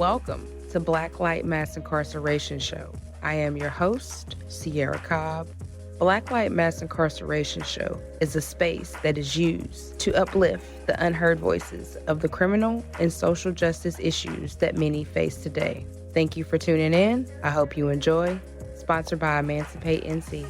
Welcome to Black Light Mass Incarceration Show. I am your host, Sierra Cobb. Black Light Mass Incarceration Show is a space that is used to uplift the unheard voices of the criminal and social justice issues that many face today. Thank you for tuning in. I hope you enjoy. Sponsored by Emancipate NC.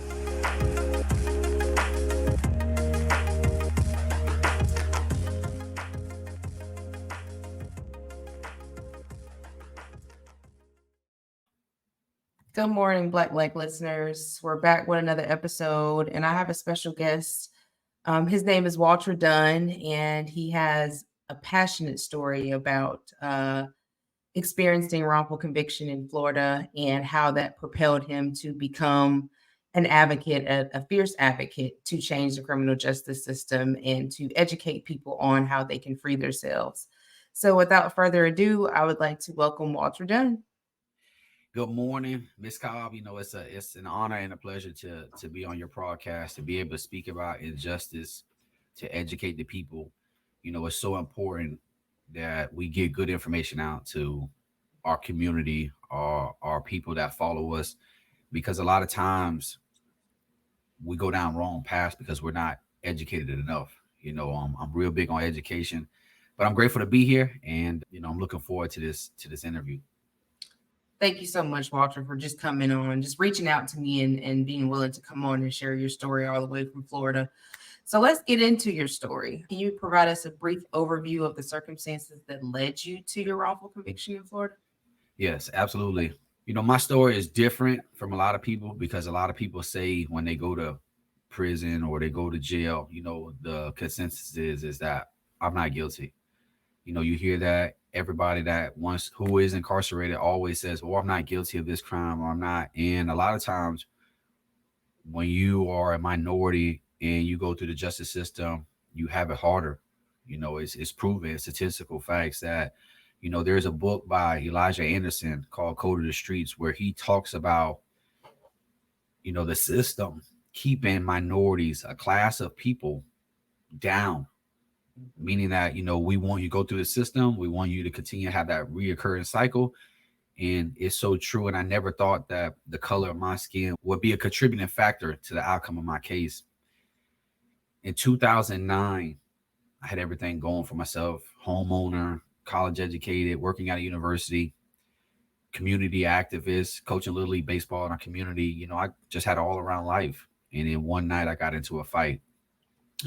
Good morning, Black Light listeners. We're back with another episode, and I have a special guest. His name is Walter Dunn, and he has a passionate story about experiencing wrongful conviction in Florida and how that propelled him to become an advocate, a fierce advocate to change the criminal justice system and to educate people on how they can free themselves. So without further ado, I would like to welcome Walter Dunn. Good morning, Ms. Cobb. It's an honor and a pleasure to be on your podcast, to be able to speak about injustice, to educate the people. It's so important that we get good information out to our community, our people that follow us, because a lot of times we go down wrong paths because we're not educated enough. I'm real big on education, but I'm grateful to be here, and I'm looking forward to this interview. Thank you so much, Walter, for just coming on, just reaching out to me and being willing to come on and share your story all the way from Florida. So let's get into your story. Can you provide us a brief overview of the circumstances that led you to your wrongful conviction in Florida? Yes, absolutely. My story is different from a lot of people because a lot of people say when they go to prison or they go to jail, the consensus is that I'm not guilty. You hear that. Everybody that who is incarcerated always says, well, I'm not guilty of this crime, or I'm not. And a lot of times when you are a minority and you go through the justice system, you have it harder. It's proven, statistical facts that, there's a book by Elijah Anderson called Code of the Streets, where he talks about, the system keeping minorities, a class of people, down. Meaning that, we want you to go through the system. We want you to continue to have that reoccurring cycle. And it's so true. And I never thought that the color of my skin would be a contributing factor to the outcome of my case. In 2009, I had everything going for myself: homeowner, college educated, working at a university, community activist, coaching Little League baseball in our community. I just had all around life. And then one night I got into a fight.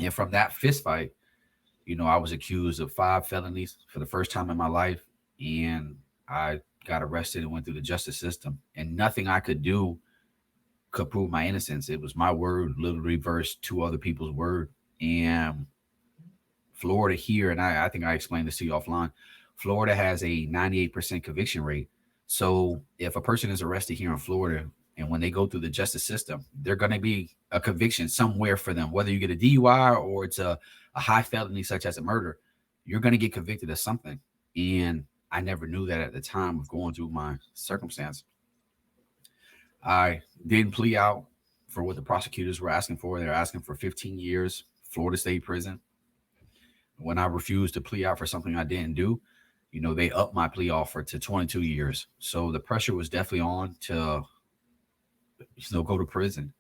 And from that fist fight, I was accused of 5 felonies for the first time in my life, and I got arrested and went through the justice system, and nothing I could do could prove my innocence. It was my word literally versus 2 other people's word. And Florida here, and I think I explained this to you offline, Florida has a 98% conviction rate. So if a person is arrested here in Florida, and when they go through the justice system, they're going to be a conviction somewhere for them, whether you get a DUI or it's a high felony such as a murder, you're going to get convicted of something. And I never knew that at the time of going through my circumstance. I didn't plea out for what the prosecutors were asking for. They're asking for 15 years, Florida State prison. When I refused to plea out for something I didn't do, they upped my plea offer to 22 years. So the pressure was definitely on to go to prison.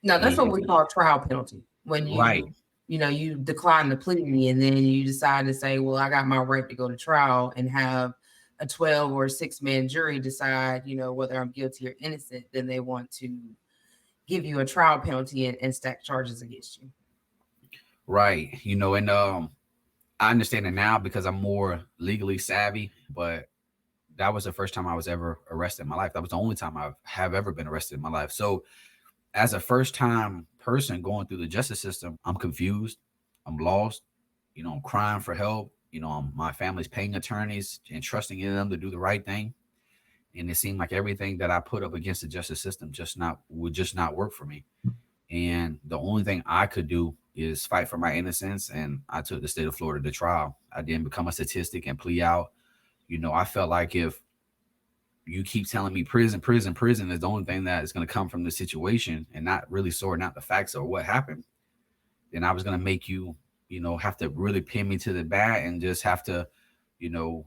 No, that's what we call trial penalty. When you, right. You decline the plea and then you decide to say, well, I got my right to go to trial and have a 12 or 6-man jury decide, whether I'm guilty or innocent, then they want to give you a trial penalty and stack charges against you. Right. And I understand it now because I'm more legally savvy, but that was the first time I was ever arrested in my life. That was the only time I have ever been arrested in my life. So as a first-time person going through the justice system, I'm confused. I'm lost. I'm crying for help. My family's paying attorneys and trusting in them to do the right thing. And it seemed like everything that I put up against the justice system would just not work for me. And the only thing I could do is fight for my innocence. And I took the state of Florida to trial. I didn't become a statistic and plea out. I felt like if you keep telling me prison is the only thing that is going to come from the situation and not really sorting out the facts or what happened, then I was going to make you, have to really pin me to the bat and just have to,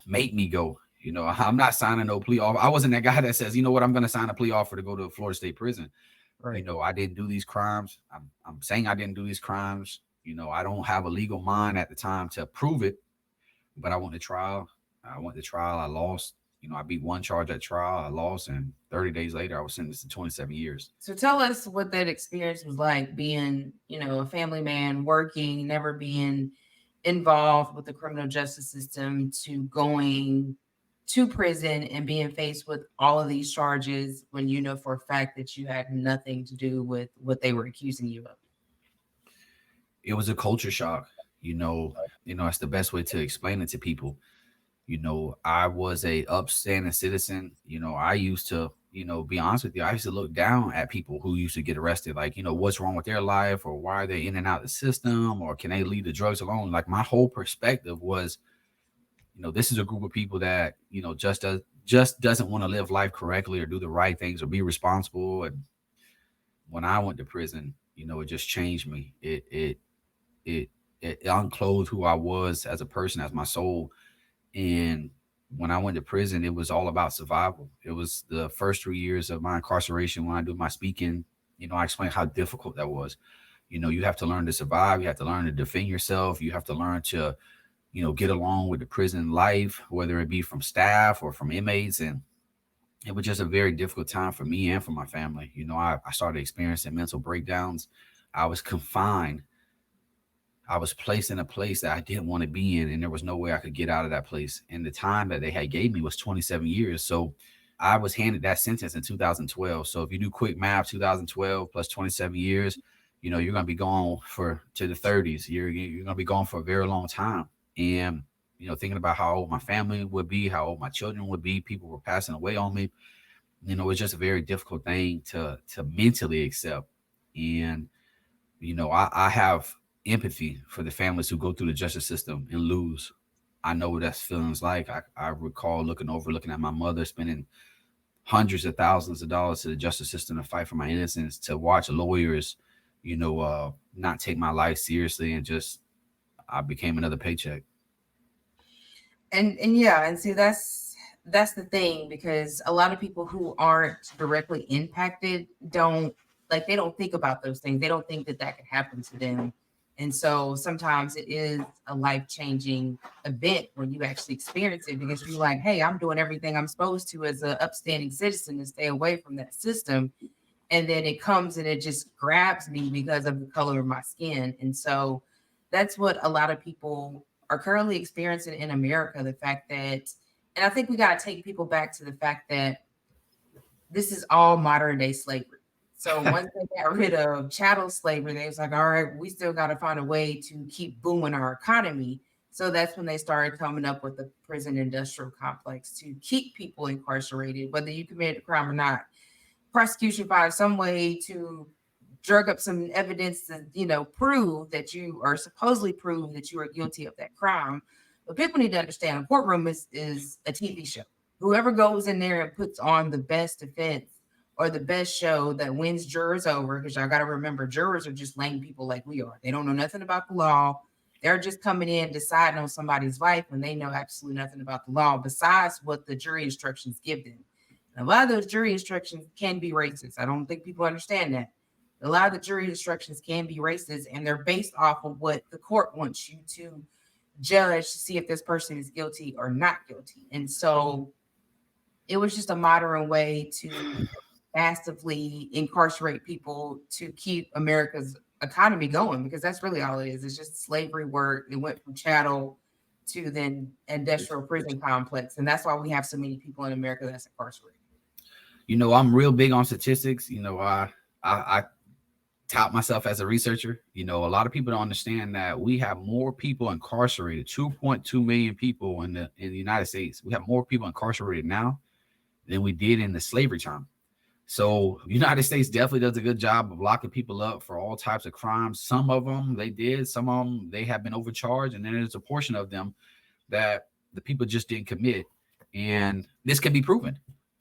make me go. You know, I'm not signing no plea offer. I wasn't that guy that says, you know what, I'm going to sign a plea offer to go to Florida State prison. Right. You know, I didn't do these crimes. I'm saying I didn't do these crimes. You know, I don't have a legal mind at the time to prove it, but I went to trial. I went to trial. I lost. You know, I beat one charge at trial. I lost, and 30 days later, I was sentenced to 27 years. So tell us what that experience was like being, a family man, working, never being involved with the criminal justice system to going to prison and being faced with all of these charges when you know for a fact that you had nothing to do with what they were accusing you of. It was a culture shock. That's the best way to explain it to people. I was a upstanding citizen. I used to, be honest with you, I used to look down at people who used to get arrested. Like, what's wrong with their life, or why are they in and out of the system, or can they leave the drugs alone? Like, my whole perspective was, this is a group of people that, just doesn't want to live life correctly or do the right things or be responsible. And when I went to prison, it just changed me. It unclothed who I was as a person, as my soul. And when I went to prison, it was all about survival. It was the first 3 years of my incarceration. When I do my speaking, I explained how difficult that was. You have to learn to survive. You have to learn to defend yourself. You have to learn to, get along with the prison life, whether it be from staff or from inmates. And it was just a very difficult time for me and for my family. I started experiencing mental breakdowns. I was confined. I was placed in a place that I didn't want to be in, and there was no way I could get out of that place. And the time that they had gave me was 27 years. So I was handed that sentence in 2012. So if you do quick math, 2012 plus 27 years, you're going to be gone to the 30s. You're going to be gone for a very long time. And, thinking about how old my family would be, how old my children would be, people were passing away on me. It's just a very difficult thing to mentally accept. And, I have empathy for the families who go through the justice system and lose. I know what that feeling's like. I recall looking at my mother spending hundreds of thousands of dollars to the justice system to fight for my innocence, to watch lawyers, not take my life seriously, and just I became another paycheck. And yeah, and see that's the thing, because a lot of people who aren't directly impacted they don't think about those things. They don't think that could happen to them. And so sometimes it is a life-changing event when you actually experience it, because you're like, hey, I'm doing everything I'm supposed to as an upstanding citizen to stay away from that system. And then it comes and it just grabs me because of the color of my skin. And so that's what a lot of people are currently experiencing in America. The fact that, and I think we got to take people back to the fact that this is all modern day slavery. So once they got rid of chattel slavery, they was like, all right, we still got to find a way to keep booming our economy. So that's when they started coming up with the prison industrial complex to keep people incarcerated, whether you committed a crime or not. Prosecution finds some way to drug up some evidence to, prove that you are supposedly prove that you are guilty of that crime. But people need to understand a courtroom is a TV show. Whoever goes in there and puts on the best defense or the best show that wins jurors over, because y'all got to remember, jurors are just lame people like we are. They don't know nothing about the law. They're just coming in, deciding on somebody's life when they know absolutely nothing about the law besides what the jury instructions give them. And a lot of those jury instructions can be racist. I don't think people understand that. A lot of the jury instructions can be racist, and they're based off of what the court wants you to judge to see if this person is guilty or not guilty. And so it was just a modern way to massively incarcerate people to keep America's economy going, because that's really all it is. It's just slavery work. It went from chattel to then industrial prison complex. And that's why we have so many people in America that's incarcerated. I'm real big on statistics. I tout myself as a researcher. A lot of people don't understand that we have more people incarcerated, 2.2 million people in the United States. We have more people incarcerated now than we did in the slavery time. So United States definitely does a good job of locking people up for all types of crimes. Some of them they did, some of them they have been overcharged, and then there's a portion of them that the people just didn't commit. And this can be proven.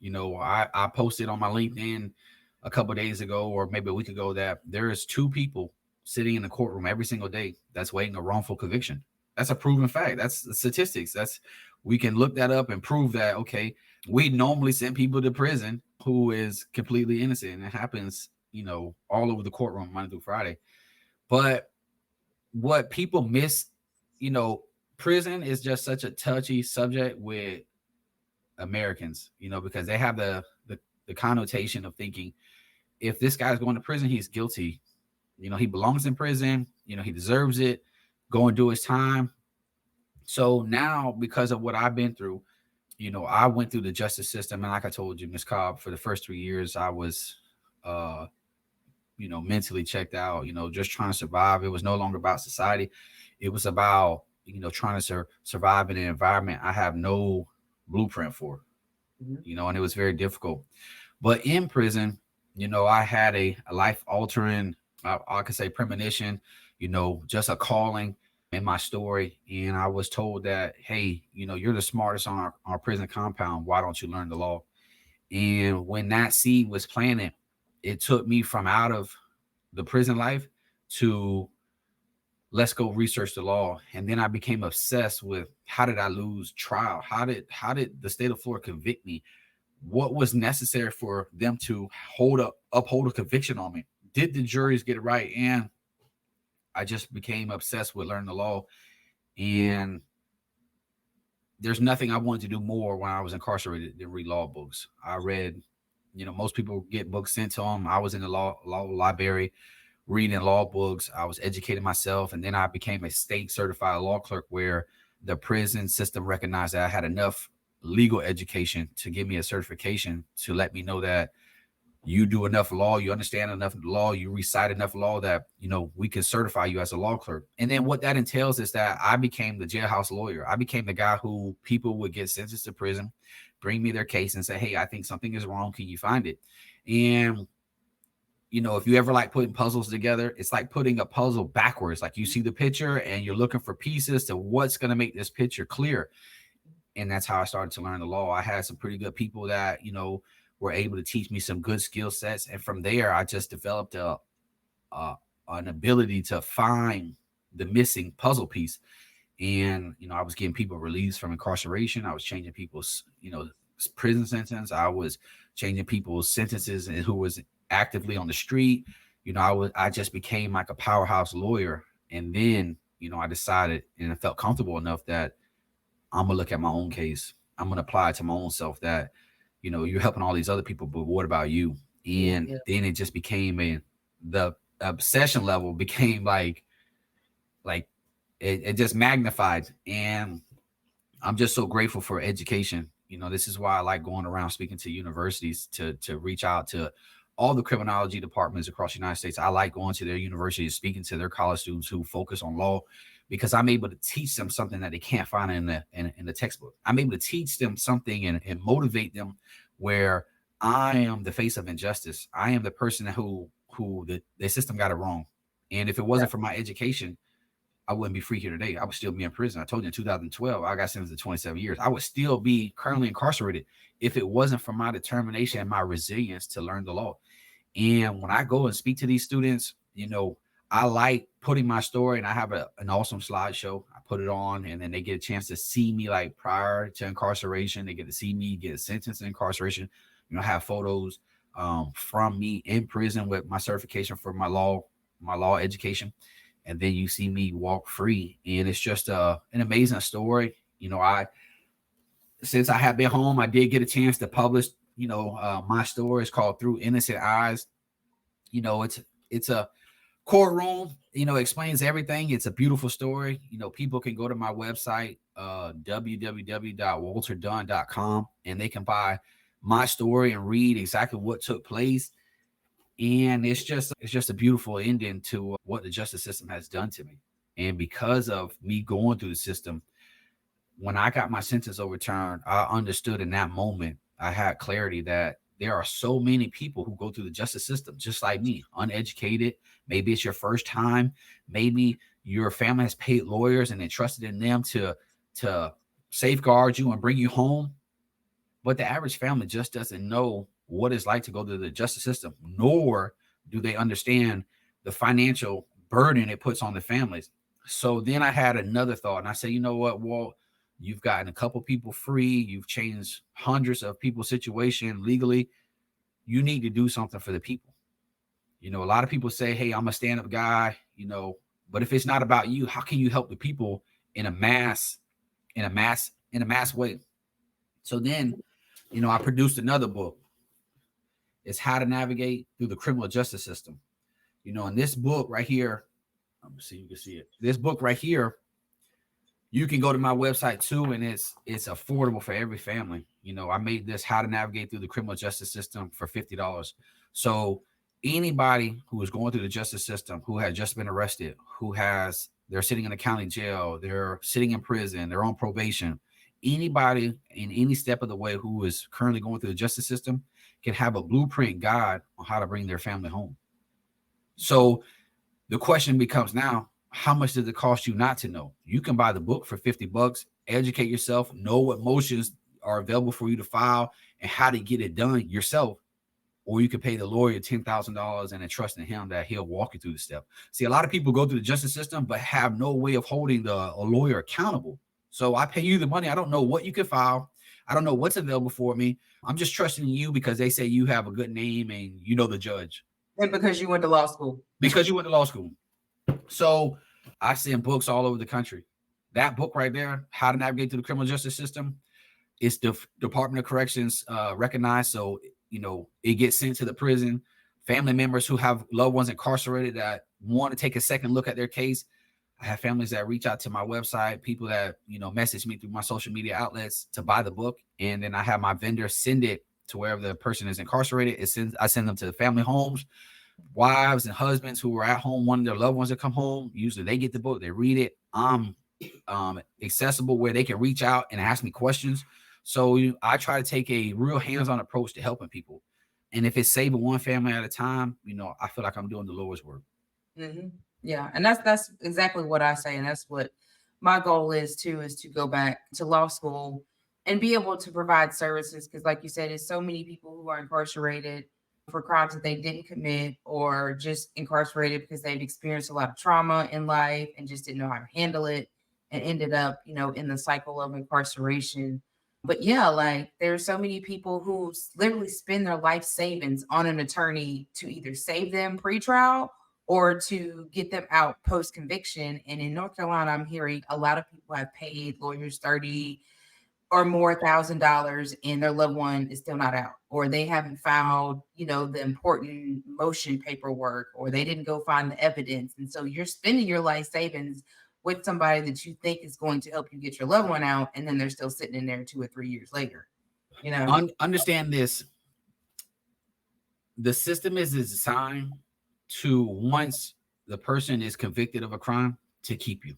I posted on my LinkedIn a couple of days ago, or maybe a week ago, that there is 2 people sitting in the courtroom every single day that's waiting a wrongful conviction. That's a proven fact. That's the statistics. That's We can look that up and prove that, okay, we normally send people to prison who is completely innocent. And it happens, all over the courtroom Monday through Friday. But what people miss, prison is just such a touchy subject with Americans, because they have the connotation of thinking if this guy's going to prison, he's guilty. He belongs in prison. He deserves it. Go and do his time. So now, because of what I've been through, I went through the justice system, and like I told you, Ms. Cobb, for the first 3 years, I was, mentally checked out. Just trying to survive. It was no longer about society. It was about trying to survive in an environment I have no blueprint for. And it was very difficult. But in prison, I had a life altering, I could say, premonition. Just a calling in my story. And I was told that, hey, you're the smartest on our prison compound. Why don't you learn the law? And when that seed was planted, it took me from out of the prison life to let's go research the law. And then I became obsessed with how did I lose trial? How did the state of Florida convict me? What was necessary for them to uphold a conviction on me? Did the juries get it right? And I just became obsessed with learning the law. And there's nothing I wanted to do more when I was incarcerated than read law books. I read, most people get books sent to them. I was in the law library reading law books. I was educating myself. And then I became a state certified law clerk where the prison system recognized that I had enough legal education to give me a certification to let me know that you do enough law, you understand enough law, you recite enough law that, we can certify you as a law clerk. And then what that entails is that I became the jailhouse lawyer. I became the guy who people would get sentenced to prison, bring me their case and say, hey, I think something is wrong. Can you find it? And, if you ever like putting puzzles together, it's like putting a puzzle backwards. Like you see the picture and you're looking for pieces to what's going to make this picture clear. And that's how I started to learn the law. I had some pretty good people that, were able to teach me some good skill sets. And from there, I just developed an ability to find the missing puzzle piece. And, I was getting people released from incarceration. I was changing people's, prison sentence. I was changing people's sentences and who was actively on the street. I just became like a powerhouse lawyer. And then, I decided and I felt comfortable enough that I'm going to look at my own case. I'm going to apply it to my own self that, you're helping all these other people, but what about you? And then it just became the obsession level became like it just magnified. And I'm just so grateful for education. This is why I like going around speaking to universities to reach out to all the criminology departments across the United States. I like going to their universities, speaking to their college students who focus on law, because I'm able to teach them something that they can't find in the textbook. I'm able to teach them something and motivate them where I am the face of injustice. I am the person who the system got it wrong. And if it wasn't for my education, I wouldn't be free here today. I would still be in prison. I told you in 2012, I got sentenced to 27 years. I would still be currently incarcerated if it wasn't for my determination and my resilience to learn the law. And when I go and speak to these students, I like putting my story, and I have an awesome slideshow. I put it on, and then they get a chance to see me like prior to incarceration. They get to see me get sentenced to incarceration. Have photos from me in prison with my certification for my law education. And then you see me walk free. And it's just an amazing story. Since I have been home, I did get a chance to publish, my story. It's called Through Innocent Eyes. It's a courtroom, explains everything. It's a beautiful story. People can go to my website, www.walterdunn.com, and they can buy my story and read exactly what took place. And it's just a beautiful ending to what the justice system has done to me. And because of me going through the system, when I got my sentence overturned, I understood in that moment, I had clarity that there are so many people who go through the justice system, just like me, uneducated. Maybe it's your first time. Maybe your family has paid lawyers and entrusted in them to safeguard you and bring you home. But the average family just doesn't know what it's like to go through the justice system, nor do they understand the financial burden it puts on the families. So then I had another thought, and I said, you know what, Walt, You've gotten a couple people free. You've changed hundreds of people's situation legally. You need to do something for the people. A lot of people say, hey, I'm a stand-up guy, but if it's not about you, how can you help the people in a mass way? So then, I produced another book. It's How to Navigate Through the Criminal Justice System. In this book right here, let me see, you can see it. This book right here, you can go to my website too, and it's affordable for every family. I made this How to Navigate Through the Criminal Justice System for $50. So anybody who is going through the justice system, who has just been arrested, they're sitting in a county jail, they're sitting in prison, they're on probation, anybody in any step of the way who is currently going through the justice system can have a blueprint guide on how to bring their family home. So the question becomes now, how much does it cost you not to know? You can buy the book for $50, educate yourself, know what motions are available for you to file and how to get it done yourself. Or you can pay the lawyer $10,000 and trust in him that he'll walk you through the step. See, a lot of people go through the justice system, but have no way of holding a lawyer accountable. So I pay you the money. I don't know what you can file. I don't know what's available for me. I'm just trusting you because they say you have a good name and you know the judge. And because you went to law school. Because you went to law school. So I send books all over the country. That book right there, How to Navigate Through the Criminal Justice System, is the Department of Corrections recognized. So, it gets sent to the prison. Family members who have loved ones incarcerated that want to take a second look at their case. I have families that reach out to my website, people that, message me through my social media outlets to buy the book. And then I have my vendor send it to wherever the person is incarcerated. I send them to the family homes, wives and husbands who are at home wanting their loved ones to come home. Usually they get the book, they read it. I'm accessible where they can reach out and ask me questions. So I try to take a real hands-on approach to helping people. And if it's saving one family at a time, I feel like I'm doing the Lord's work. Mm-hmm. Yeah. And that's exactly what I say. And that's what my goal is too, is to go back to law school and be able to provide services. Because like you said, there's so many people who are incarcerated for crimes that they didn't commit, or just incarcerated because they've experienced a lot of trauma in life and just didn't know how to handle it and ended up, in the cycle of incarceration. But yeah, like there's so many people who literally spend their life savings on an attorney to either save them pre-trial or to get them out post-conviction. And in North Carolina, I'm hearing a lot of people have paid lawyers $30,000 or more and their loved one is still not out, or they haven't filed, the important motion paperwork, or they didn't go find the evidence. And so you're spending your life savings with somebody that you think is going to help you get your loved one out, and then they're still sitting in there 2 or 3 years later. Understand this. The system is designed to, once the person is convicted of a crime, to keep you.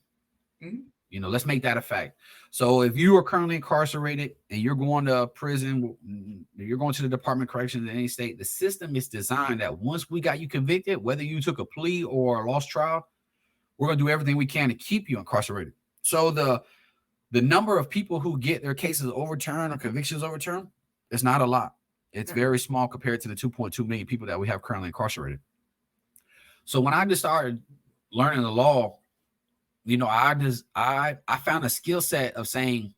Mm-hmm. Let's make that a fact. So if you are currently incarcerated and you're going to prison, you're going to the Department of Corrections in any state, the system is designed that once we got you convicted, whether you took a plea or a lost trial, we're going to do everything we can to keep you incarcerated. So the number of people who get their cases overturned or convictions overturned is not a lot. It's very small compared to the 2.2 million people that we have currently incarcerated. So when I just started learning the law, I found a skill set of saying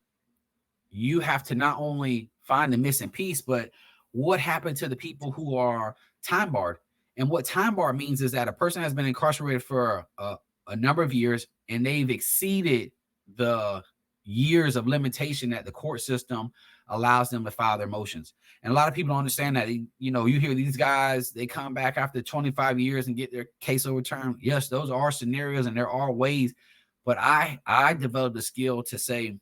you have to not only find the missing piece, but what happened to the people who are time barred. And what time bar means is that a person has been incarcerated for a number of years and they've exceeded the years of limitation that the court system allows them to file their motions. And a lot of people don't understand that. You hear these guys, they come back after 25 years and get their case overturned. Yes, those are scenarios and there are ways, but I developed a skill to say,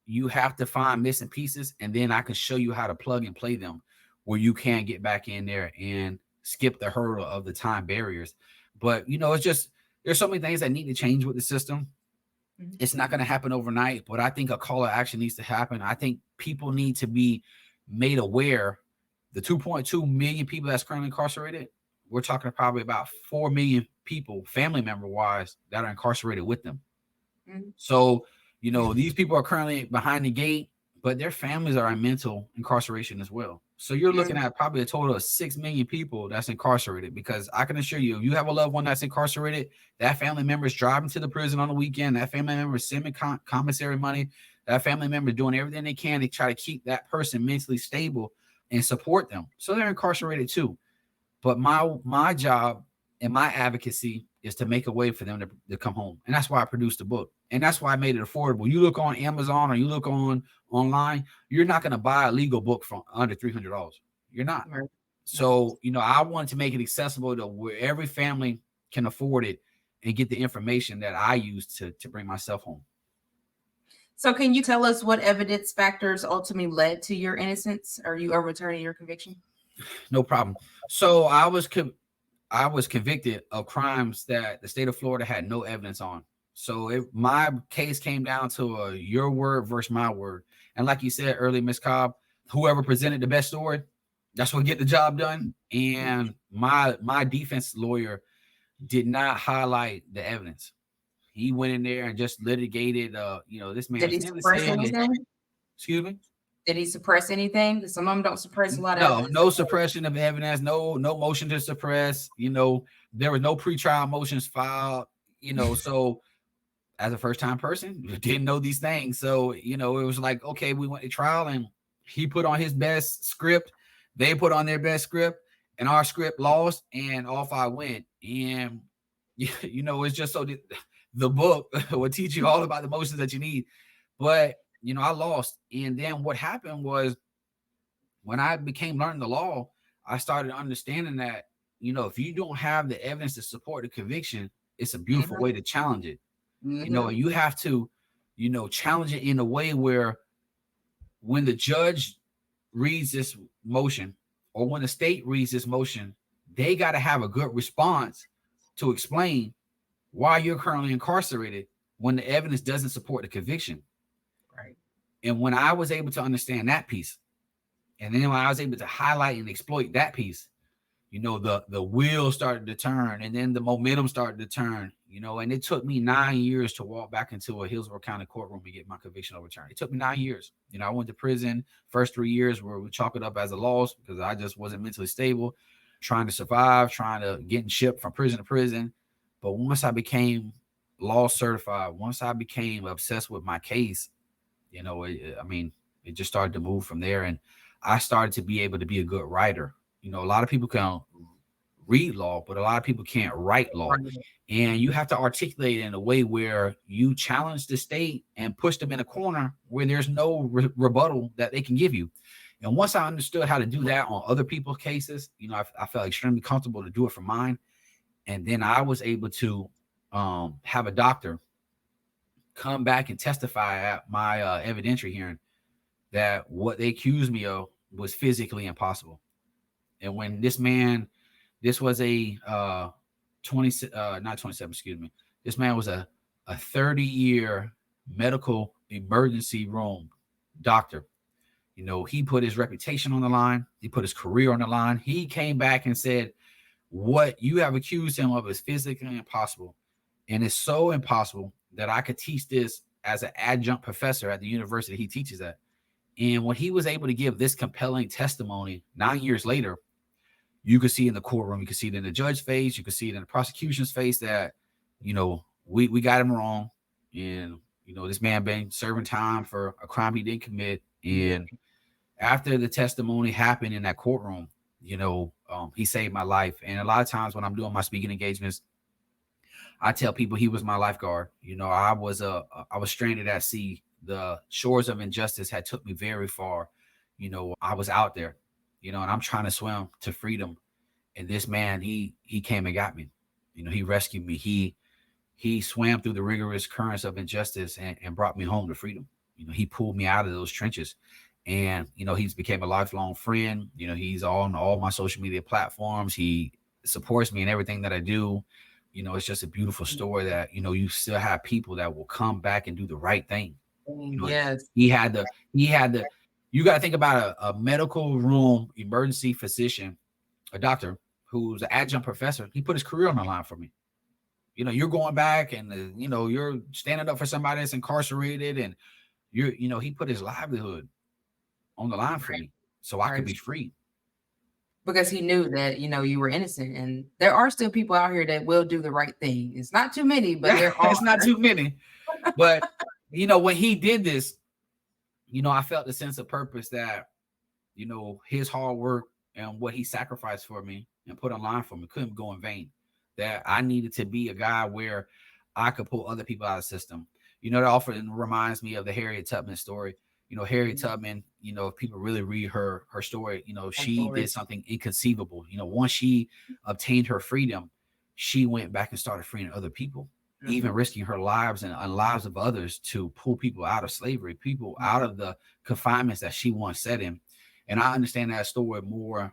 you have to find missing pieces, and then I can show you how to plug and play them where you can get back in there and skip the hurdle of the time barriers. But, it's just, there's so many things that need to change with the system. Mm-hmm. It's not going to happen overnight, but I think a call to action needs to happen. I think people need to be made aware. The 2.2 million people that's currently incarcerated, we're talking probably about 4 million people, family member wise, that are incarcerated with them. Mm-hmm. So, these people are currently behind the gate, but their families are in mental incarceration as well. So you're looking at probably a total of 6 million people that's incarcerated, because I can assure you, if you have a loved one that's incarcerated, that family member is driving to the prison on the weekend, that family member is sending commissary money, that family member is doing everything they can to try to keep that person mentally stable and support them. So they're incarcerated too. But my job and my advocacy is to make a way for them to come home. And that's why I produced the book. And that's why I made it affordable. You look on Amazon or you look online, you're not going to buy a legal book from under $300. You're not. Right. So, I wanted to make it accessible to where every family can afford it and get the information that I use to bring myself home. So can you tell us what evidence factors ultimately led to your innocence or you overturning your conviction? No problem. So I was convicted of crimes that the state of Florida had no evidence on. So my case came down to your word versus my word. And like you said earlier, Ms. Cobb, whoever presented the best story, that's what get the job done. And my defense lawyer did not highlight the evidence. He went in there and just litigated. This man. Did he suppress anything? Excuse me. Did he suppress anything? Some of them don't suppress a lot of evidence. No suppression of evidence, no motion to suppress. There was no pretrial motions filed. So as a first-time person, you didn't know these things. So, it was like, okay, we went to trial and he put on his best script. They put on their best script and our script lost and off I went. And, it's just so the book will teach you all about the motions that you need. But, I lost. And then what happened was when I became learning the law, I started understanding that, if you don't have the evidence to support the conviction, it's a beautiful way to challenge it. You have to, challenge it in a way where when the judge reads this motion or when the state reads this motion, they got to have a good response to explain why you're currently incarcerated when the evidence doesn't support the conviction. Right. And when I was able to understand that piece, and then when I was able to highlight and exploit that piece, the wheel started to turn, and then the momentum started to turn, and it took me 9 years to walk back into a Hillsborough County courtroom to get my conviction overturned. It took me 9 years. I went to prison. First 3 years where we chalk it up as a loss because I just wasn't mentally stable, trying to survive, trying to get shipped from prison to prison. But once I became law certified, once I became obsessed with my case, it just started to move from there. And I started to be able to be a good writer. A lot of people can read law, but a lot of people can't write law. And you have to articulate it in a way where you challenge the state and push them in a corner where there's no rebuttal that they can give you. And once I understood how to do that on other people's cases, I felt extremely comfortable to do it for mine. And then I was able to have a doctor come back and testify at my evidentiary hearing that what they accused me of was physically impossible. And when this was a not 27, excuse me. This man was a 30-year medical emergency room doctor. He put his reputation on the line. He put his career on the line. He came back and said, what you have accused him of is physically impossible. And it's so impossible that I could teach this as an adjunct professor at the university he teaches at. And when he was able to give this compelling testimony 9 years later, you could see in the courtroom, you could see it in the judge's face, you could see it in the prosecution's face that, we got him wrong. And, this man been serving time for a crime he didn't commit. And after the testimony happened in that courtroom, he saved my life. And a lot of times when I'm doing my speaking engagements, I tell people he was my lifeguard. I was stranded at sea. The shores of injustice had took me very far. I was out there, and I'm trying to swim to freedom. And this man, he came and got me. He rescued me. He swam through the rigorous currents of injustice and brought me home to freedom. He pulled me out of those trenches. And, he's became a lifelong friend. He's on all my social media platforms. He supports me in everything that I do. It's just a beautiful story that, you still have people that will come back and do the right thing. Yes. You got to think about a medical room emergency physician, a doctor who's an adjunct professor. He put his career on the line for me. You're going back and, you're standing up for somebody that's incarcerated and he put his livelihood on the line for me. so I could Right. be free. Because he knew that, you were innocent. And there are still people out here that will do the right thing. It's not too many, but there are. It's not too many. But, when he did this, I felt a sense of purpose that, his hard work and what he sacrificed for me and put online for me couldn't go in vain. That I needed to be a guy where I could pull other people out of the system. That often reminds me of the Harriet Tubman story. Harriet Tubman, if people really read her story, she did something inconceivable. Once she obtained her freedom, she went back and started freeing other people, even risking her lives and lives of others to pull people out of slavery, people out of the confinements that she once set in. And I understand that story more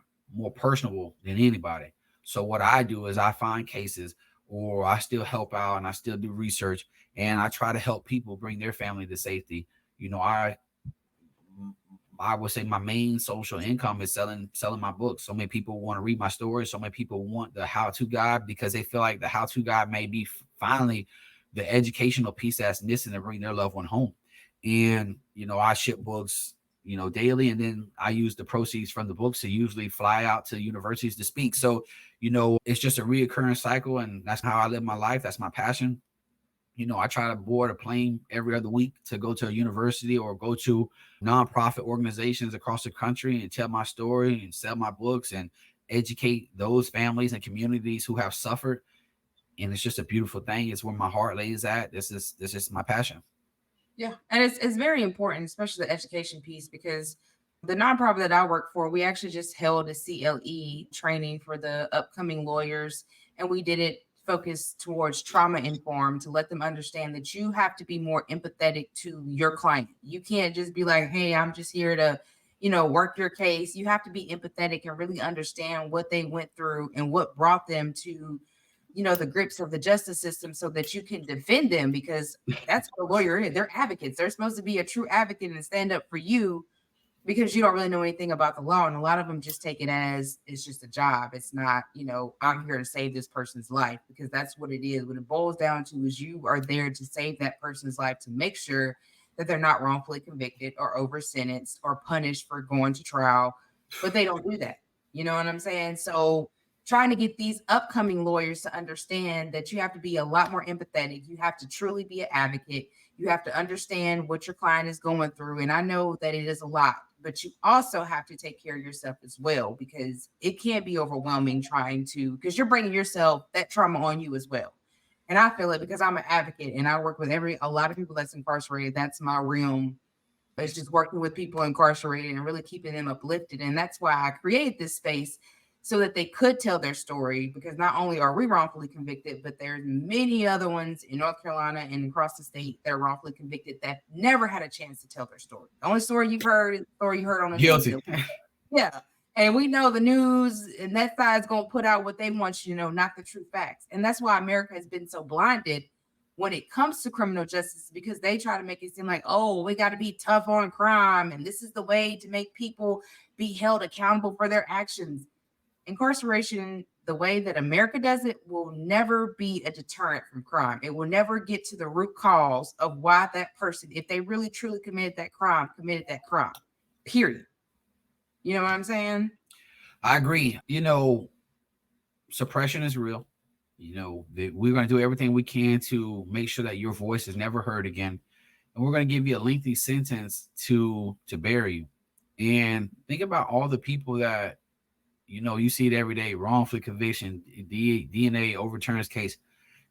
personable than anybody. So what I do is I find cases, or I still help out and I still do research, and I try to help people bring their family to safety. I would say my main social income is selling my books. So many people want to read my stories. So many people want the how-to guide because they feel like the how-to guide may be finally the educational piece that's missing to bring their loved one home. And, I ship books, daily. And then I use the proceeds from the books to usually fly out to universities to speak. So, it's just a reoccurring cycle. And that's how I live my life. That's my passion. I try to board a plane every other week to go to a university or go to nonprofit organizations across the country and tell my story and sell my books and educate those families and communities who have suffered. And it's just a beautiful thing. It's where my heart lays at. This is my passion. Yeah. And it's very important, especially the education piece, because the nonprofit that I work for, we actually just held a CLE training for the upcoming lawyers. And we did it focused towards trauma informed to let them understand that you have to be more empathetic to your client. You can't just be like, hey, I'm just here to, work your case. You have to be empathetic and really understand what they went through and what brought them to, the grips of the justice system so that you can defend them, because that's what a lawyer is. They're advocates. They're supposed to be a true advocate and stand up for you because you don't really know anything about the law. And a lot of them just take it as it's just a job. It's not, I'm here to save this person's life, because that's what it is. What it boils down to is you are there to save that person's life, to make sure that they're not wrongfully convicted or over sentenced or punished for going to trial. But they don't do that. You know what I'm saying? So trying to get these upcoming lawyers to understand that you have to be a lot more empathetic. You have to truly be an advocate. You have to understand what your client is going through. And I know that it is a lot, but you also have to take care of yourself as well, because it can be overwhelming because you're bringing yourself that trauma on you as well. And I feel it because I'm an advocate and I work with a lot of people that's incarcerated. That's my realm. It's just working with people incarcerated and really keeping them uplifted. And that's why I created this space, so that they could tell their story, because not only are we wrongfully convicted, but there's many other ones in North Carolina and across the state that are wrongfully convicted that never had a chance to tell their story. The only story you've heard is the story you heard on the Guilty. news. Yeah. And we know the news and that side's going to put out what they want you to know, not the true facts. And that's why America has been so blinded when it comes to criminal justice, because they try to make it seem like, oh, we got to be tough on crime, and this is the way to make people be held accountable for their actions. Incarceration, the way that America does it, will never be a deterrent from crime. It will never get to the root cause of why that person, if they really truly committed that crime, period. You know what I'm saying? I agree. Suppression is real. We're going to do everything we can to make sure that your voice is never heard again. And we're going to give you a lengthy sentence to bury you. And think about all the people that, you see it every day, wrongfully conviction, DNA overturns case.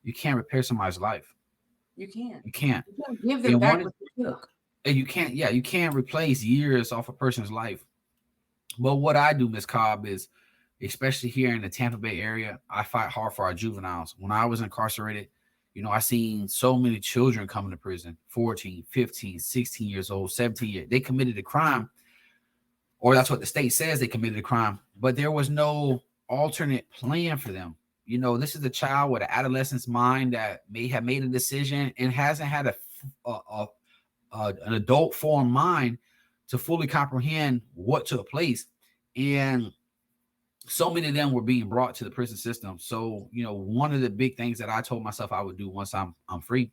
You can't repair somebody's life. You can't. You can't. You can't give them back what they took. And you can't replace years off a person's life. But what I do, Ms. Cobb, is, especially here in the Tampa Bay area, I fight hard for our juveniles. When I was incarcerated, I seen so many children coming to prison, 14, 15, 16 years old, 17 years. They committed a crime, or that's what the state says they committed a crime, but there was no alternate plan for them. This is a child with an adolescent's mind that may have made a decision and hasn't had an adult form mind to fully comprehend what took place. And so many of them were being brought to the prison system. So, one of the big things that I told myself I would do once I'm free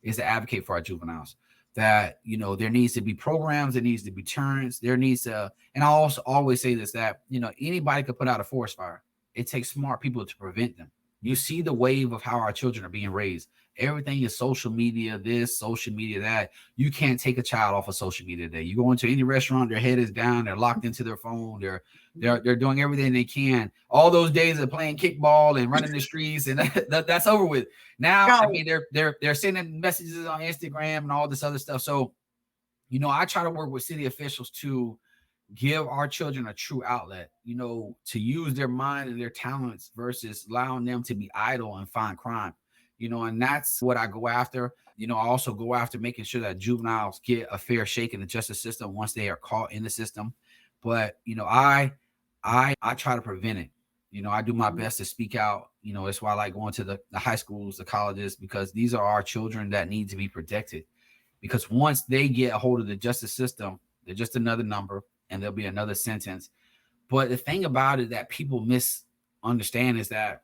is to advocate for our juveniles, that, you know, there needs to be programs, there needs to be deterrence, there needs to, and I also always say this, that, you know, anybody could put out a forest fire. It takes smart people to prevent them. You see the wave of how our children are being raised. Everything is social media, this, social media, that. You can't take a child off of social media today. You go into any restaurant, their head is down, they're locked into their phone, they're doing everything they can. All those days of playing kickball and running the streets, and that's over with. Now, I mean, they're sending messages on Instagram and all this other stuff. So, you know, I try to work with city officials to give our children a true outlet, you know, to use their mind and their talents versus allowing them to be idle and find crime, you know, and that's what I go after. You know, I also go after making sure that juveniles get a fair shake in the justice system once they are caught in the system. But, you know, I try to prevent it. You know, I do my best to speak out. You know, that's why I like going to the high schools, the colleges, because these are our children that need to be protected. Because once they get a hold of the justice system, they're just another number and there'll be another sentence. But the thing about it that people misunderstand is that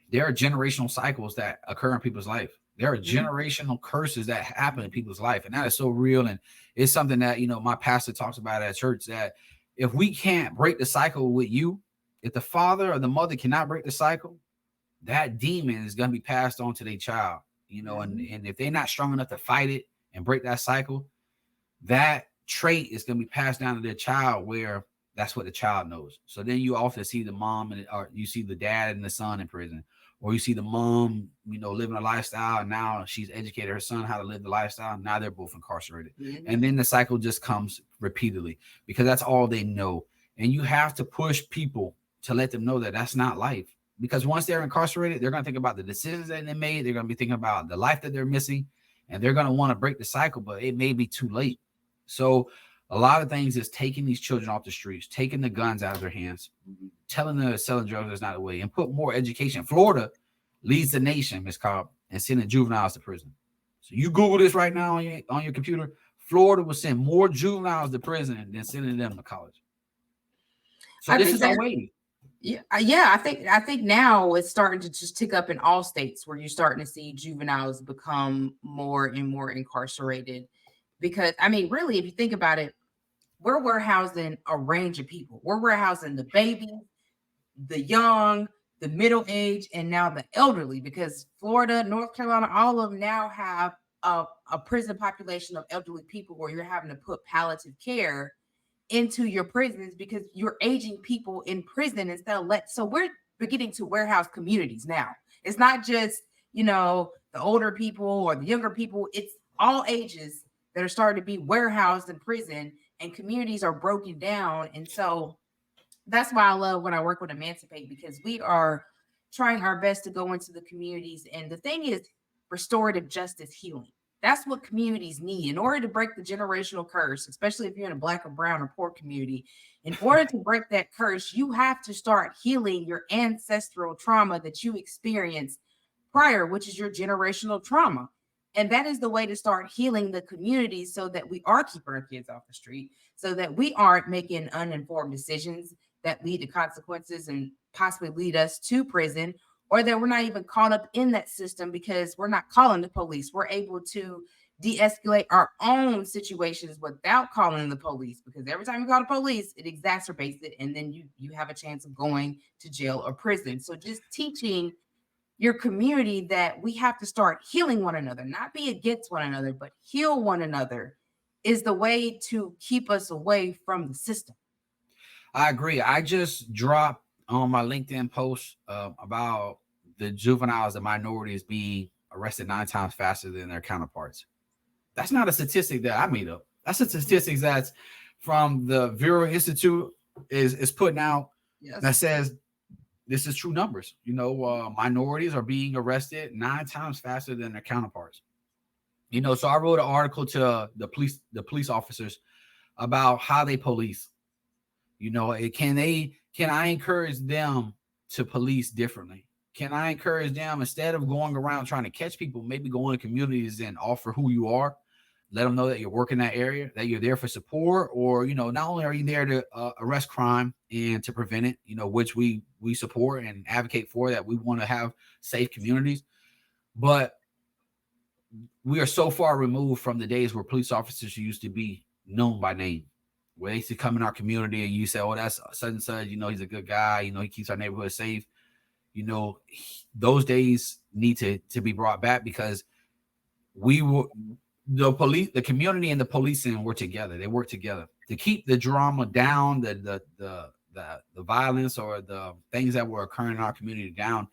there are generational cycles that occur in people's life. There are generational curses that happen in people's life. And that is so real. And it's something that, you know, my pastor talks about at church, that if we can't break the cycle with you, if the father or the mother cannot break the cycle, that demon is going to be passed on to their child, you know, and if they're not strong enough to fight it and break that cycle, that trait is going to be passed down to their child, where that's what the child knows. So then you often see the mom or you see the dad and the son in prison, or you see the mom, you know, living a lifestyle, and now she's educated her son how to live the lifestyle. Now they're both incarcerated. And then the cycle just comes repeatedly because that's all they know. And you have to push people to let them know that that's not life. Because once they're incarcerated, they're going to think about the decisions that they made. They're going to be thinking about the life that they're missing, and they're going to want to break the cycle, but it may be too late. So a lot of things is taking these children off the streets, taking the guns out of their hands, telling them that selling drugs is not the way, and put more education. Florida leads the nation, Ms. Cobb, and sending juveniles to prison. So you Google this right now on your computer. Florida will send more juveniles to prison than sending them to college. So this is our way. Yeah, I think now it's starting to just tick up in all states, where you're starting to see juveniles become more and more incarcerated. Because, I mean, really, if you think about it, we're warehousing a range of people. We're warehousing the babies, the young, the middle age, and now the elderly, because Florida, North Carolina, all of them now have a prison population of elderly people where you're having to put palliative care into your prisons because you're aging people in prison instead of so we're beginning to warehouse communities now. It's not just, you know, the older people or the younger people, it's all ages that are starting to be warehoused in prison, and communities are broken down. And so that's why I love when I work with Emancipate, because we are trying our best to go into the communities. And the thing is, restorative justice healing. That's what communities need in order to break the generational curse, especially if you're in a Black or brown or poor community. In order to break that curse, you have to start healing your ancestral trauma that you experienced prior, which is your generational trauma. And that is the way to start healing the community, so that we are keeping our kids off the street, so that we aren't making uninformed decisions that lead to consequences and possibly lead us to prison, or that we're not even caught up in that system because we're not calling the police. We're able to de-escalate our own situations without calling the police, because every time you call the police, it exacerbates it, and then you have a chance of going to jail or prison. So just teaching your community that we have to start healing one another, not be against one another, but heal one another, is the way to keep us away from the system. I agree. I just dropped on my LinkedIn post about the juveniles, the minorities being arrested 9 times faster than their counterparts. That's not a statistic that I made up. That's a statistic that's from the Bureau Institute is putting out. Yes. That says this is true numbers. You know, minorities are being arrested 9 times faster than their counterparts. You know, so I wrote an article to the police officers about how they police. You know, can I encourage them to police differently? Can I encourage them, instead of going around trying to catch people, maybe go into communities and offer who you are, let them know that you're working that area, that you're there for support, or, you know, not only are you there to arrest crime and to prevent it, you know, which we support and advocate for, that we want to have safe communities, but we are so far removed from the days where police officers used to be known by name, where they used to come in our community and you say, oh, that's such and such, you know, he's a good guy, you know, he keeps our neighborhood safe. You know, those days need to be brought back, because we were the community and the policing were together. They worked together to keep the drama down, the violence or the things that were occurring in our community down.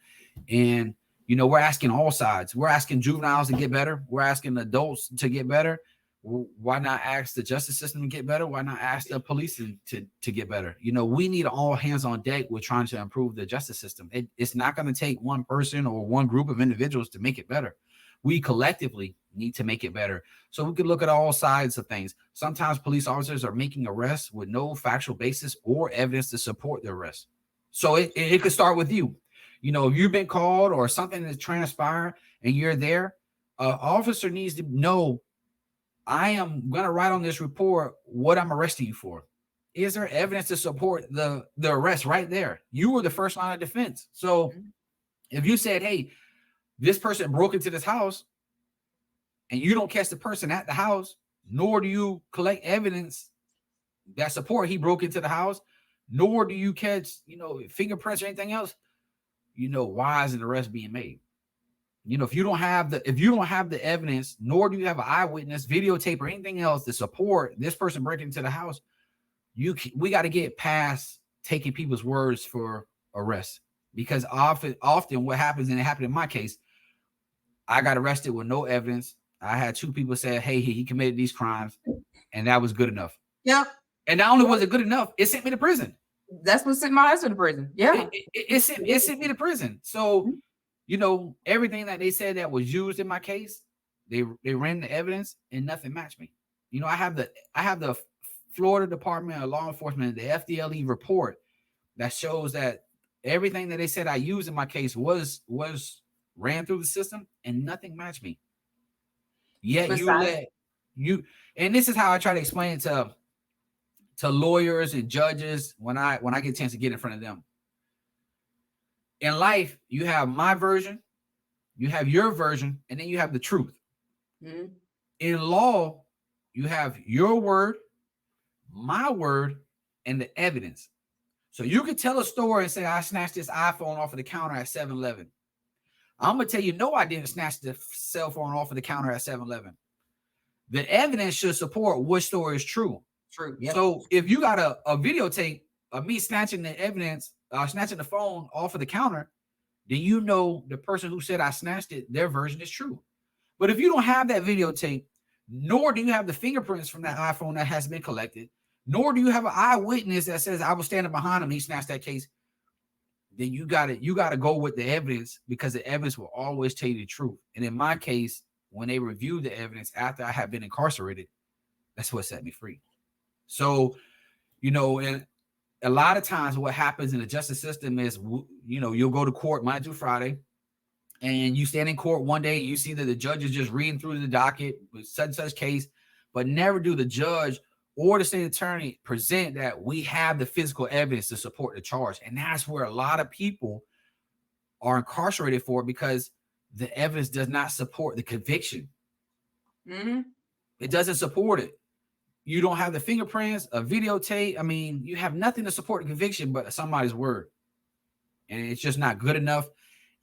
And you know, we're asking all sides. We're asking juveniles to get better. We're asking adults to get better. Why not ask the justice system to get better? Why not ask the police to get better? You know, we need all hands on deck. We're trying to improve the justice system. It's not going to take one person or one group of individuals to make it better. We collectively need to make it better. So we could look at all sides of things. Sometimes police officers are making arrests with no factual basis or evidence to support the arrest. So it could start with you. You know, if you've been called or something has transpired and you're there, an officer needs to know, I am going to write on this report what I'm arresting you for. Is there evidence to support the arrest right there? You were the first line of defense. So if you said, hey, this person broke into this house, and you don't catch the person at the house, nor do you collect evidence that support he broke into the house, nor do you catch, you know, fingerprints or anything else, you know, why is an arrest being made? You know, if you don't have the evidence, nor do you have an eyewitness, videotape, or anything else to support this person breaking into the house, we got to get past taking people's words for arrest. Because often what happens, and it happened in my case, I got arrested with no evidence. I had two people say, hey, he committed these crimes, and that was good enough. Yep. And not only was it good enough, it sent me to prison. That's what sent my husband to prison. Yeah. It sent me to prison. So, you know, everything that they said that was used in my case, they ran the evidence and nothing matched me. You know, I have the Florida Department of Law Enforcement, the FDLE report that shows that everything that they said I used in my case was ran through the system and nothing matched me. Yet and this is how I try to explain it to lawyers and judges when I get a chance to get in front of them. In life, you have my version, you have your version, and then you have the truth. Mm-hmm. In law, you have your word, my word, and the evidence. So you could tell a story and say, I snatched this iPhone off of the counter at 7-Eleven. I'm going to tell you, no, I didn't snatch the cell phone off of the counter at 7-Eleven. The evidence should support which story is true. True. Yep. So if you got a videotape of me snatching the evidence, snatching the phone off of the counter, then you know the person who said I snatched it, their version is true. But if you don't have that videotape, nor do you have the fingerprints from that iPhone that has been collected, nor do you have an eyewitness that says I was standing behind him, he snatched that case, then you gotta go with the evidence, because the evidence will always tell you the truth. And in my case, when they reviewed the evidence after I had been incarcerated, that's what set me free. So, you know, and a lot of times what happens in the justice system is, you know, you'll go to court Monday through Friday, and you stand in court one day, you see that the judge is just reading through the docket with such and such case, but never do the judge or the state attorney present that we have the physical evidence to support the charge. And that's where a lot of people are incarcerated for, because the evidence does not support the conviction. Mm-hmm. It doesn't support it. You don't have the fingerprints, a videotape. I mean, you have nothing to support the conviction but somebody's word. And it's just not good enough.